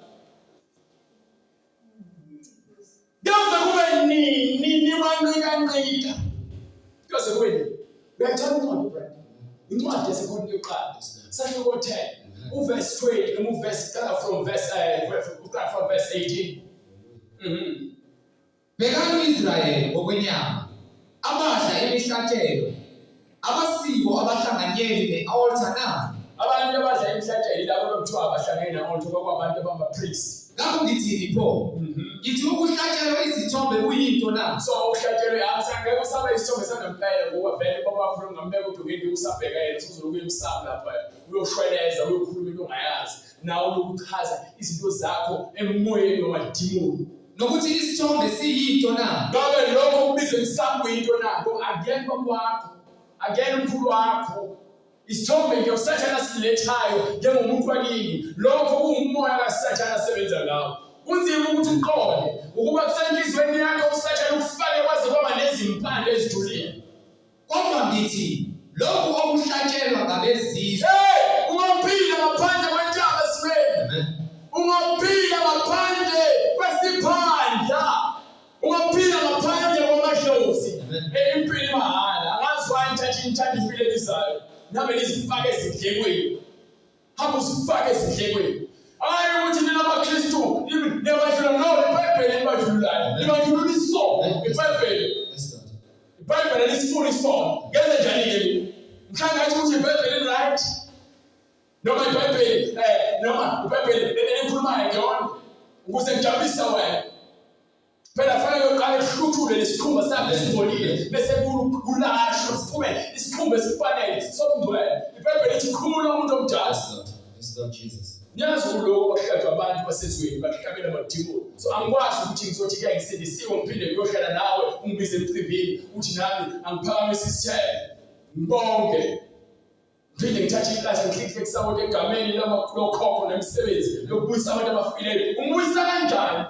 Kuze kube nini wanqika. Kuze kube nini. Uyathanda incwadi brother. Incwadi yaseKorinto yokuqala. Sahluko 10. Uverse 20 noma uverse from verse 18. Bhekani uIsrayeli ngokwenyama. Abadla imihlatshelo. Abasiko abahlanganyeli ne-altar na. Abantu abadla imihlatshelo labo bekuthiwa abahlangene ne-altar kwabantu abama-priest. Ngakho ngithini pho? Ngithi ukuhlatshelwa izithombe kuyinto na. So ukuhlatshelwa asangeke usabe isithombe sangempela ngoba vele babakhuluma ngambeka ukuthi ngeke usabheka yena uzolokuya emsamo lapha uyoshweleza uyokhuluma into ongayazi nawe ukuchaza izinto zakho emoyeni noma demon nokuthi isithombe siyinto na. Ngabe lokho kubiza emsamo into na. Again bakwakho again umkhulu wakho isithombe nje usathana silethayo njengomuntu wakini lokho kungumoya kaSathane asebenza ngawo kunzima ukuthi uqonde ukuba kusenhlizweni yakho uSathane ufake kwaze kwaba nezimpande ezijulile kodwa ngithi lokhu okuhlatshelwa ngabezizwe ungaphila ngaphandle kwentaba siweni ungaphila ngaphandle kwesiphandla ungaphila ngaphandle kwamadlozi impilo imahhala angazi inthatha impilo elizayo nabe lizifake ezindlekweni hamba usifake ezindlekweni hayi ukuthi nina abaKristu niyabadlula no iBhayibheli libadlulayo libadlula isono iBhayibheli lisifuna isono ngenze njani-ke mhlawumbe ngathi ukuthi iBhayibheli right noma iBhayibheli noma iBhayibheli elikhulumayo ngiyona ukuze ngijabulisa wena phela fanele uqale uhluthule lesikhumba sakho esingcolile bese kulashwa kuphume isikhumba esifanele sobungcwele iBhayibheli lithi khulula umuntu omdala Jesus nyazi kuloko bahlajwa abantu basezweni bahlabela amadimoni so angikwazi ukuthi ngizothi kuya ngisindisiwe ngiphinde ngiyohlala nawe ungibize emcimbini uthi nami angiphakamisa isithebe ngibonke phinde ngithathe iklasi ngiklikhe kusawonke egameni lokhokho nemisebenzi lokubuyisa abantu abafileyo ungibuyisa kanjani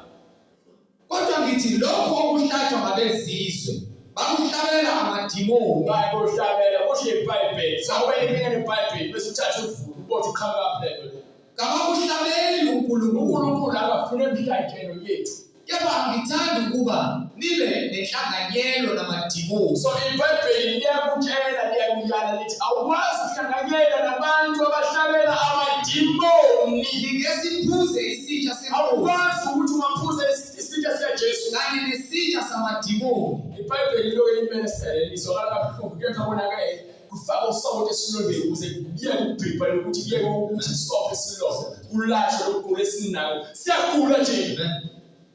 kodwa ngithi lokho okuhlatshwa ngabezizwe bakuhlabela amadimoni bayohlabela kusho iBhayibheli sawubele inkinga neBhayibheli bese uthathe uvulo ubothi qhamuka lapha lento kabakuhlabeli uNkulunkulu akafuna emhlathelo yethu kepha ngithanda ukuba nibe nenhlanganyelo namadimoni so iBhayibheli liyakutshela liyakuyala lithi awukwazi ukuhlanganyela nabantu abahlabela amadimoni ngesiphuze isitsha awukwazi ukuthi ungaphuza isitsha sikaJesu kanye nesitsha samadimoni iBhayibheli lokho limenesele lizwakala kabuhlungu kuyekho bonakala kufaka usawoti esilondeni ukuze kubiye kubhibha lokuthi kuye ukuthi sophe silonda kulashwe lokugula esinako siyagula nje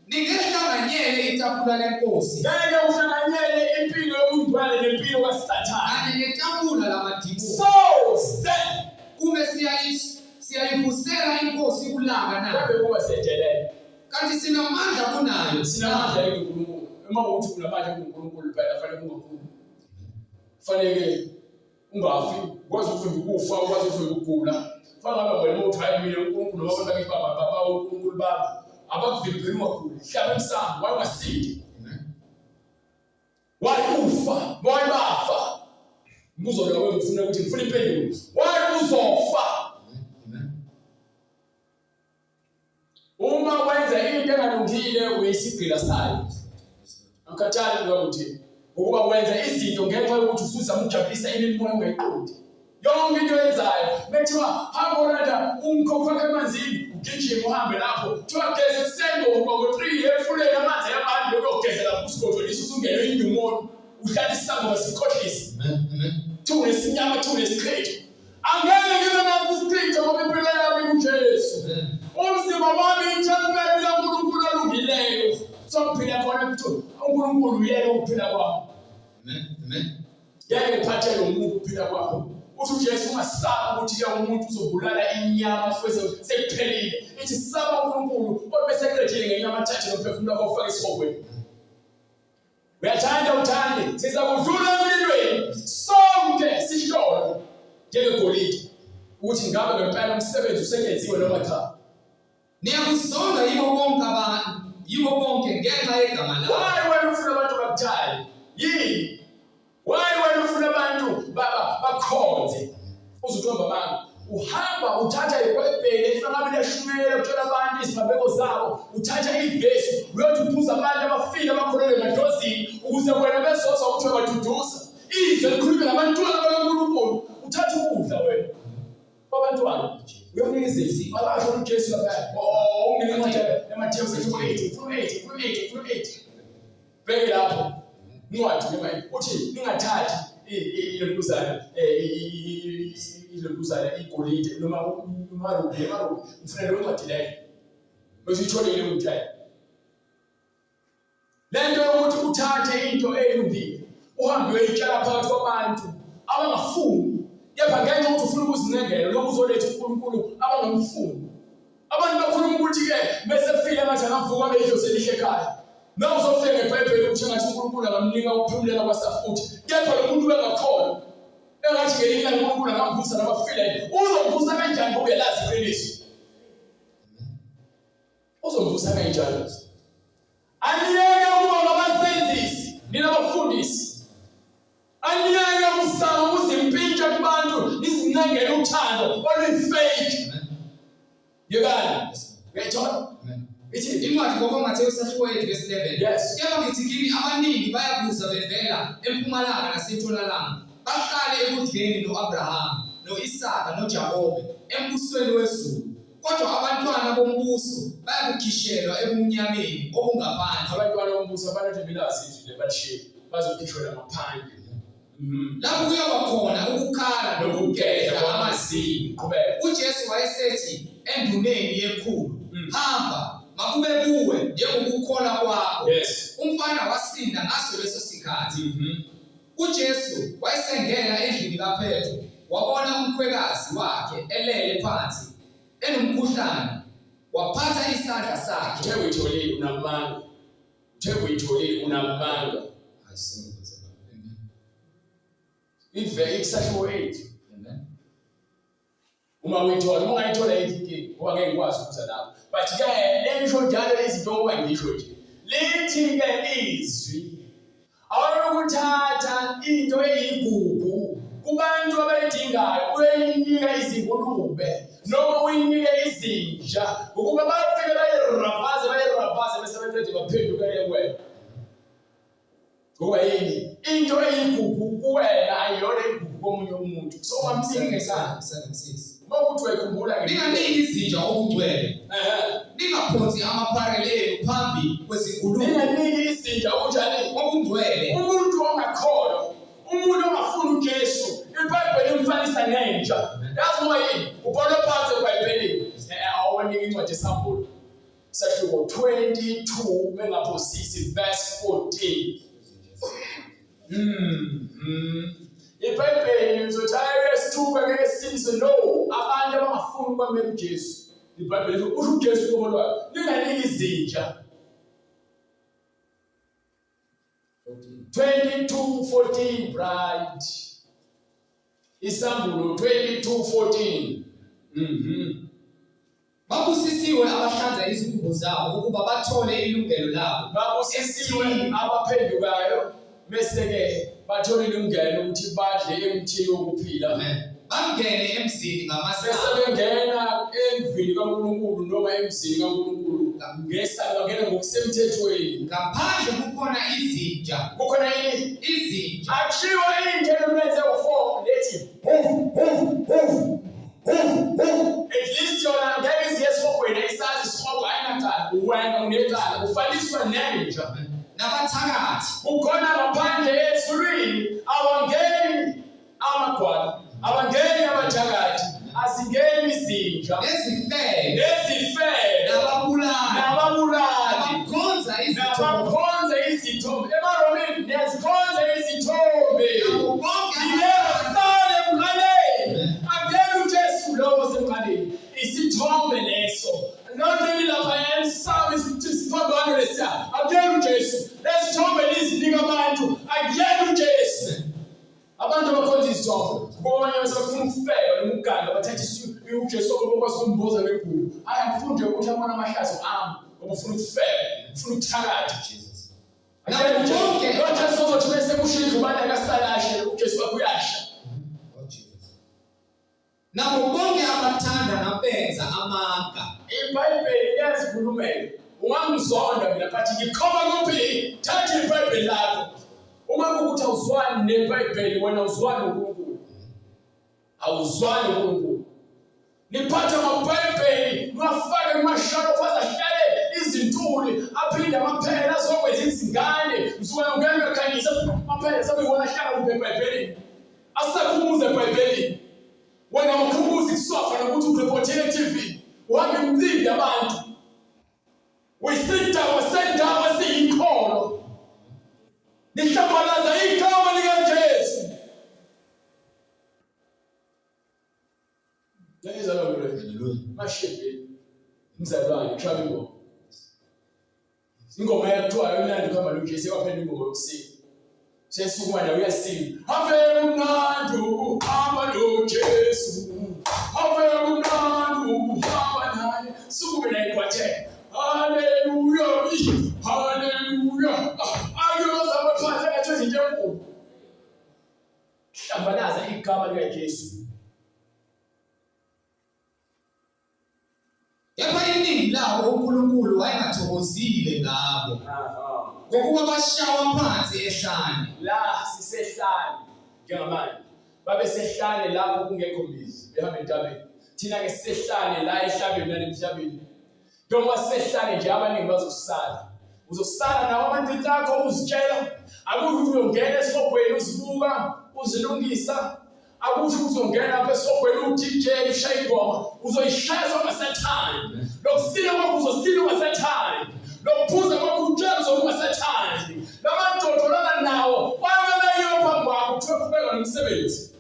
ningehlanganyele itafula lenkosi ngeke uhlanganyele impilo yobungcwele nempilo kaSathane kanye netafula lamadimoni so kube siyayivusela inkosi kulanga na ngabe kuba siyedelela kanti sinamandla kunayo sinamandla kuNkulunkulu uma ukuthi kunamandla kuNkulunkulu phela fanele kungakhulu fanele ungafi kwazi ukufika ukufa kwazi ukufika ukugula fana ngabe wena uthi hayi mina uNkulunkulu noma abantu baba uNkulunkulu baba abakuvimbeli ungaguli hlaba emsamo wayengasindi wayufa wayebafa mbuzo lo ngifuna ukuthi ngifuna impendulo wayebuzofa uma wenza into engalungile uyisigcila sayo akhathali ukuthi ukuba wenza izinto ngenxa yokuthi usuzama ukujabulisa imimoya ongayiqondi yonke into yenzayo bethiwa hamba olanda umkhokho wakhe emanzini ugijima uhambe lapho kuthiwa geze kusengo ngo-3 efuleni amanzi yabantu lokuyogezela kusigodi lisuzungele indumoni uhlala isango sikhohlisa thune sinyama thune sikhetho angeke ngibe naso isikhetho ngoba impilo yami kuJesu umzimba wami intempelo kaNkulunkulu olungileyo sokuphila khona kuthiwa uNkulunkulu uyeke ukuphila kwakho ngeke uphathele umuntu ukuphila kwakho uthi uJesu ungasaba ukuthi ke umuntu uzobulala inyama futhi sekuphelile ithi saba uNkulunkulu obese eqedile ngenyama thathe nomphefumulo wakho ufake esihogweni uyathanda uthande siza kudlula emlilweni sonke sihlole njengegolide ukuthi ngabe ngempela umsebenzi usengenziwe noma cha niyakuzonda yibo bonke ngenxa yegama lakho why wena ufuna abantu bakuthale yini why wena ufuna abantu bakhonze uzothomba abantu uhamba uthatha iBhayibheli efanele leshumela uthola abantu izibabeko zabo uthatha ivesi uyoduduza abantu abafile abakholelwe emadlozini ukuze wena bezoza ukuthi baduduza izwe likhulume ngabantwana bakaNkulunkulu uthatha ukudla wena babantwana uyonikeza izipho abasho uJesu lapha unginencwadi eMathewu 8 bheke lapho incwadi noma uthi ningathathi ilokuzana igolide noma umarubi mfuna lo ncwadi leyo bese itholile umthayi lento yokuthi uthathe into elungile uhambe uyitshala phakathi kwabantu abangafuni yepha ngenxa ukuthi ufuna ukuzincengela lokhu uzoletha uNkulunkulu abangamfuni abantu bakhuluma ukuthi ke bese file manje angavuka beyidlose lihle ekhaya nawe uzofika ngeBhayibheli ukuthi ngathi uNkulunkulu akamnika ukuphumelela kwasafuthi kepha lo muntu bengakholwa engathi ngelinye uNkulunkulu angamvusa nabafile uzomvusa kanjani ngoba uyalazi iqiniso uzomvusa kanjani aniyeke ukuba ngabasenzisi ninabafundisi aniyeke umsamo uzimpintsha kubantu izinengele uthando oluyifake yekani uyayithola ithi incwadi ngokuMathewu 8:11 yes kepha ngithi kini abaningi bayabuza bevela empumalanga nasentshonalanga bahlale ekudleni noAbrahama noIsaka noJakobe embusweni wezulu kodwa abantwana bombuso bayakukhishelwa ebumnyameni obungaphandle abantwana bombuso abanathi bilazi izwi lebatshiye bazokhishelwa ngaphandle lapho kuyoba khona ukukhala nokugedla kwamazinyo qhubeka uJesu wayesethi enduneni yekhulu hamba makube kuwe njengokukholwa kwakho yes umfana wasinda ngaso leso sikhathi uJesu wayesengena endlini kaPetro wabona umkhwekazi wakhe elele phansi enomkhuhlane waphatha isandla sakhe uyitholile unamanga ive ikusasho 8 uma uyithola ungayithola ithi ngoba ngeke ngikwazi ukuza lapho but ke lensho njalo izinto ngoba ngisho nje lithi ke izwi awukuthatha into eyigugu kubantu abayidingayo uyinika izingulube noma uyinike izinja ukuba bafike bayiravaze bese beqede baphenduka kuwena ngoba yini into eyigugu kuwena ayiyona igugu komunye umuntu so wamsinike sana 76 Ngokuthi uyakhumbula ninganiki izinja okugcwele. Ningaphonsi amaparallel phambi kwezingulube. Ninganiki izinja okunjani okugcwele. Umuntu ongakholwa, umuntu ongafuni uJesu, iBhayibheli imfanisa nenja. Yazi uma yini? Ubona phansi eBhayibhelini. Awunika incwadi esambulo. Sahluko 22 mengaphosisi verse 14. iBhayibheli ngizothaya esithuka ngeke sisindise no abantu abangafuni ukwamela uJesu. iBhayibheli usho uJesu ngokolwayo ninganiki izinja. 22:14 bright. Isambulo 22:14. Babusisiwe abahlanza izingubo zabo ukuba bathole ilungelo labo. Babusisiwe abaphendukayo bese ke bathole ilungelo ukuthi badle emthini wokuphila. Amen. Bangene emzini ngamasaka. Bese bengena endlini kaNkulunkulu noma emzini kaNkulunkulu ngesaka bangena ngokusemthethweni. Ngaphandle kukhona izinja. Kukhona yini? Izinja. Akushiwo injelo lenze u4 lethi at least yona ngeke iziyesifogweni isazi isifogo ayinacala wena unecala ufaliswa nenja. Nabathakathi ukhona ngaphandle ezulwini awangeni amagwala abangeni abathakathi asingeni izinja nezifele nababulali nabakhonza izithombe emaromini nezikhonza izithombe sale emqaleni akuyena uJesu lowo semqaleni isithombe leso nonke lapha emsamo isiphambano lesiya akuyena uJesu lesithombe lizinika abantu akuyena uJesu. Abantu abakhonza izithombe ngoba bafuna ukufeka nomuganga bathatha uJesu ngoba basimboza ngegugu ayafunda ukuthi abona amahlazo ami ngoba ufuna ukufeka ufuna ukuthakatha Jesus. Nabo bonke bathi sokuthi bese kushilo ubani akasalashe uJesu bakuyasha. Nabo bonke abathanda nabenza amanga. iBhayibheli liyazikhulumela. Ungangizonda mina bathi ngikhoma kuphi? Thatha iBhayibheli lakho. Uma kukuthi awuzwani neBhayibheli wena uzwani uNkulunkulu. Awuzwani uNkulunkulu. Niphatha amaBhayibheli niwafake kumashalofu azahlale izintuli aphinde amaphela azokwenza izingane msuka ungena ekhanyisa amaphela sabuyona hlala kuBhayibhelini. Asakhumuza eBhayibhelini. Wena ukhumuza isofa nokuthi ureportele TV. Uhambe umcimbi abantu. Wesendawo siyikholo. Nihlamalaza igama likaJesu. Yayizalwa lo. Mashebe. Mzalwane Travel. Ingoma yakuthiwa yonandi kuhamba noJesu kwaphela ingoma yokusika. sesukuma nawe uyasina ave umnandi ukuhamba noJesu ave umnandi ukuhamba naye sukume naye kwathela haleluya haleluya ayoza baphatha ngathi izinto enkulu hlambalaza igama likaJesu yaba iningi lawo uNkulunkulu wayengathokozile ngabo ngokuba bashawa phansi ehlane la sisehlane njengamanje babe sehlane lapho kungekho mizi behamba entabeni thina ke sisehlane la ehlabeni nalemhlabeni njengoba sisehlane nje abaningi bazosala uzosala nawo abantu akho uzitshela akusho ukuthi uyongena esihogweni uzibuka uzilungisa akusho ukuthi uzongena lapha esihogweni uDJ ushaya ingoma uzoyishaya ngasathani lokusila kwakho uzosila ngasathani lokuphuza kwakho utshela ngasathani lamadodolana nawo bayabelayo phambi kwakho uthwebeka nomsebenzi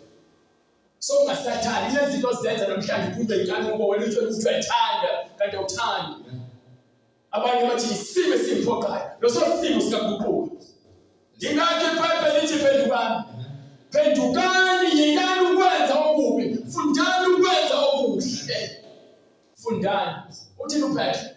so ngasathani lezi zinto zenza namhlanje kube inkani ngoba wena utshela ukuthi uyayithanda kanti awuthandi abanye bathi isimo esimphokayo loso simo sikaguquka ngingakhe iBhayibheli lithi phendukani yekani ukwenza okubi fundani ukwenza okuhle fundani uthini uPetro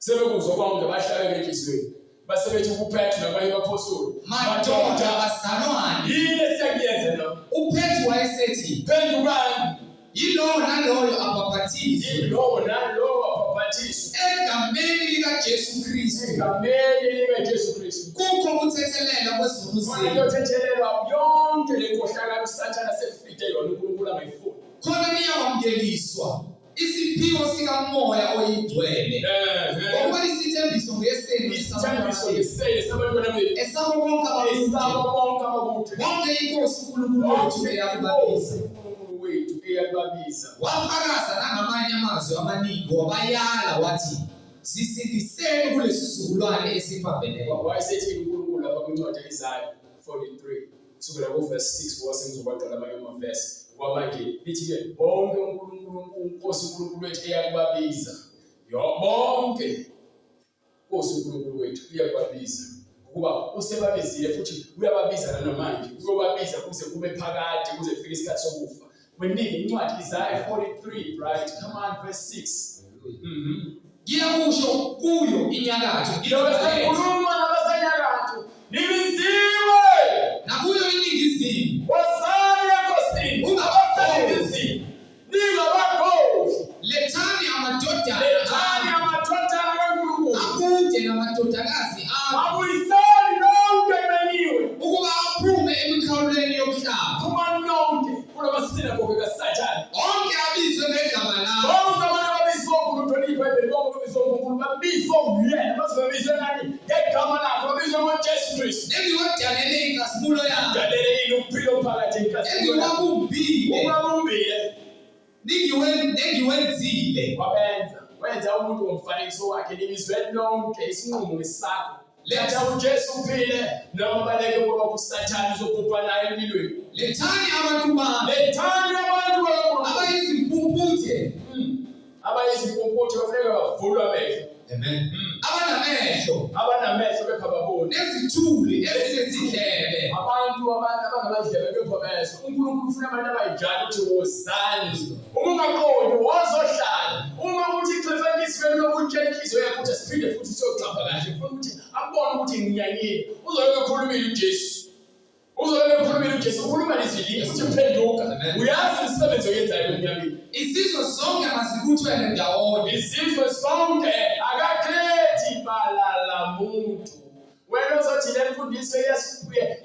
sebekuzwa konke bahlabeke enhlizweni basebethi uPetro nabanye abaphostoli madoda bazalwane yini sekuyenza lo uPetro wayesethi phendukani yilo naloyo abaphathizwe yilo naloyo abaphathiswe egameni likaJesu Kristu egameni likaJesu Kristu kukho ukuthethelela kwezulu zenu kuyothethelelwa yonke lenkohlakalo uSathane asefite yona uNkulunkulu angayifuni khona niyawamkeliswa isiphiwo sikamoya oyingcwele ngoba isithembiso ngeseni sabantwana bethu esabo bonke abakude bonke inkosi uNkulunkulu wethu eyakubabiza waphakaza nangamanye amazwi amaningi wabayala wathi sisindiseni kulesizukulwane esiphambeneyo wayesethi uNkulunkulu lapha kwincwadi yeIsaya 43 kusukela kuverse 6 wasengizobaqala amanye amavesi kwamanje lithi ke bonke uNkulunkulu uNkosi uNkulunkulu wethu eyakubabiza bonke Nkosi uNkulunkulu wethu uyakubabiza ukuba usebabizile futhi uyababiza namanje uyobabiza kuze kube phakade kuze kufike isikhathi sokufa weningi incwadi Isaiah 43 right come on verse 6 Giyakusho kuyo inyakatho ngizokhuluma nabasenyakatho nibiziwe nakuyo iningizimu wosani yakosini ungabasenyakizini ningabagozi lethani amadodana kaNkulunkulu akude namadodakazi abuyisani nonke beniwe ukuba aphume emikhawulweni yomhlaba kuma nonke kulabasinagoge kaSathane onke abizwe ngegama lawo bonke abantu ababizwa uNkulunkulu iBhayibheli bonke babizwa uNkulunkulu babizwa nguyena bazobizwa nani ngegama lakhe babizwa ngoJesu Kristu engiwadalele inkazimulo yakhe dalele inokuphila phakathi enkasini engiwabumbile nengiwenzile wenza umuntu ngomfanekiso wakhe libizwe lonke isinqumo ngesakho letha uJesu uphile noma baleke ngoba kuSathane uzobhubha naye empilweni lethani abantu bami abayizimpumputhe bafuneka bavulwe amehlo amen abanamehlo kepha babone nezithuli ezinezindlebe abantu abangamadlebe kepha bezwe uNkulunkulu ufuna abantu abayinjalo uthi wozani uma ungaqondi wozohlala uma uthi xefekiswe lokutshekiswe ukuthi siphinde futhi siyoxapha kahle ufuna ukuthi abone ukuthi nginyanyile uzoyeke khulumile uJesu ukhuluma lizwi futhi uphenduka uyazi umsebenzi oyenzayo emnyameni izizwe zonke mazibuthwele ndawonye izizwe zonke akakhethi balala muntu wena uzothi le mfundiso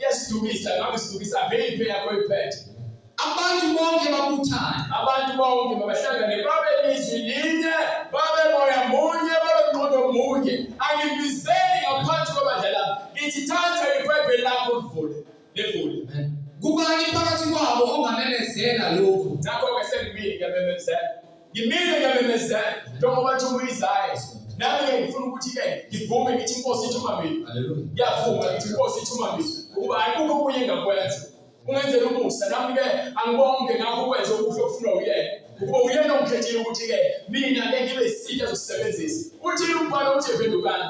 yesidukisa ngabe sidukisa phephe yakho iphethe abantu bonke babuthane abantu bonke babahlangane babe lizwi linye babe moya munye babe mqondo munye angibizeni ngaphansi kwabadala ngithi thatha iBhayibheli lakho livule kubani phakathi kwabo ongamemezela lokhu nakho-ke sengimile ngiyamemezela njengoba bathi uIsaya nami ngifuna ukuthi-ke ngivume ngithi inkosi ithuma mina ngiyavuma ngithi inkosi ithuma mina ukuba ayikukho okunye engakwenza ungenzela umusa nami-ke angibonge ngakho ukwenza okuhle okufunwa uyena ukuba uyena ongikhethile ukuthi-ke mina-ke ngibe yisitha zosisebenzisa uthini umbhalo uthi phendukani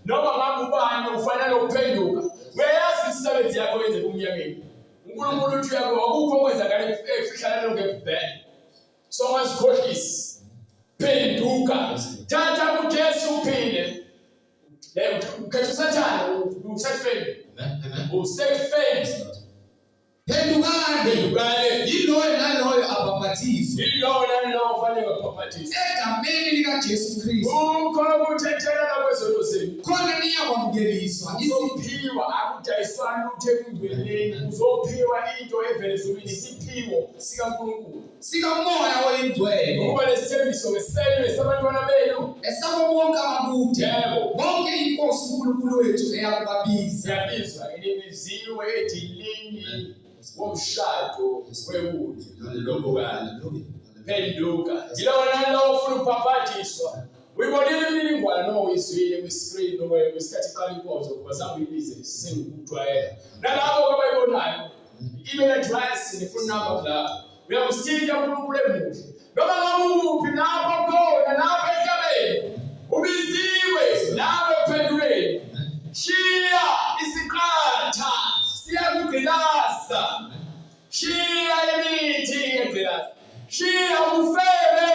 noma ngabe ubani ufanele ukuphenduka Uyayazi isisebenzi yakho wenze kumnyakeni. uNkulunkulu uthi yakho akukho okwenzakala efihlana lokuvela. So wasikhohlisa. Phenduka. Thatha kuJesu uphile. Ukhetha uSathane usefeni. Usefeni. Phendukane. Yiloyo naloyo ababhathizwe. Yiloyo naloyo ofanele ababhathizwe. Egameni likaJesu Kristu. Ukhona ukuthethelela kwezono zenu. Khona niyakwamukeliswa. Iziphiwa akudayiswa lutho ekungcweleni. Uzophiwa into evele ezulwini, isiphiwo sikaNkulunkulu. Sikamoya oyingcwele. Ngoba lesithembiso ngeselwe sabantwana benu. Esabo bonke abakude. Yebo. Bonke inkosi uNkulunkulu wethu eyakubabiza. Yabizwa elimiziwe edilini. Womshado wewundi lobukala. Phenduka. Yilowo nalowo ufuna ukubhabhadiswa. Uyibonile imininingwane noyizwile kwi-screen noma kwisikhathi iqala inkonzo ngoba sangiyibize sengikujwayela. Nalabo abayibonayo email address ne-phone number lapho. Uyakusithinta uNkulunkulu emuhle. Noma ngakuphi lapho khona lapha emhlabeni. Ubiziwe nawe phendukeni. Shiya isiqatha siyakugqilaza. Shiya imithi yegqilaza. Shiya ufebe.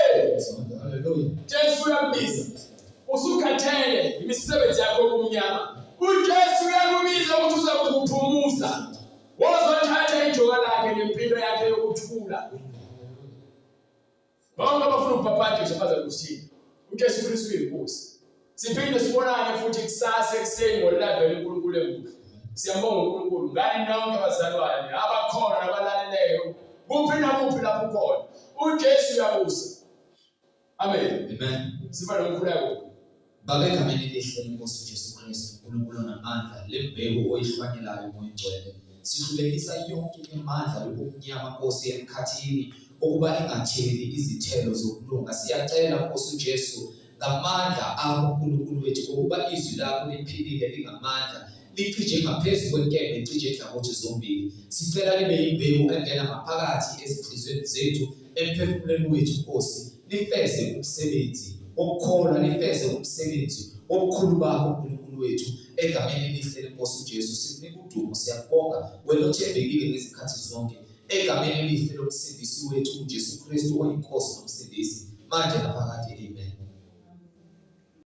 Hallelujah. Jesu uyakubiza. Usukhathele imisebenzi yakho kumnyama. uJesu uyakubiza ukuthi uza kukuphumuza. Wozothatha ijoka lakhe nempilo yakhe yokuthula. Bonke abafuna ukubhabhadiswa bazakushiya. uJesu Kristu uyinkosi. Siphinde sibonane futhi kusasa ekuseni ngolava leNkulunkulu emuhle. Siyambonga uNkulunkulu ngani nonke abazalwane abakhona nabalaleleyo. Kuphi nakuphi lapho ukhona. uJesu uyabusa. Amen. Amen. Sifa nomkhuleko. Baba egameni elihle lenkosi uJesu Kristu, uNkulunkulu onamandla, lembewu oyihlwanyelayo moyingcwele. Sihlulekisa yonke imandla yobumnyama Nkosi emkhathini ukuba ingatheli izithelo zokulunga. Siyacela Nkosi uJesu ngamandla akho uNkulunkulu wethu ukuba izwi lakho liphilile lingamandla. Licije ngaphezulu kwenkembe licije ehlangothi zombili. Sicela libe yimbewu engena ngaphakathi ezinhlizweni zethu emphefumulweni wethu Nkosi. Lifeze umsebenzi wokukholwa, lifeze umsebenzi wobukhulu bakho uNkulunkulu wethu. Egameni elihle lenkosi uJesu sikunika udumo, siyabonga wena othembekile ngezikhathi zonke. Egameni elihle lomsindisi wethu uJesu Kristu oyinkosi nomsindisi manje naphakade. Amen.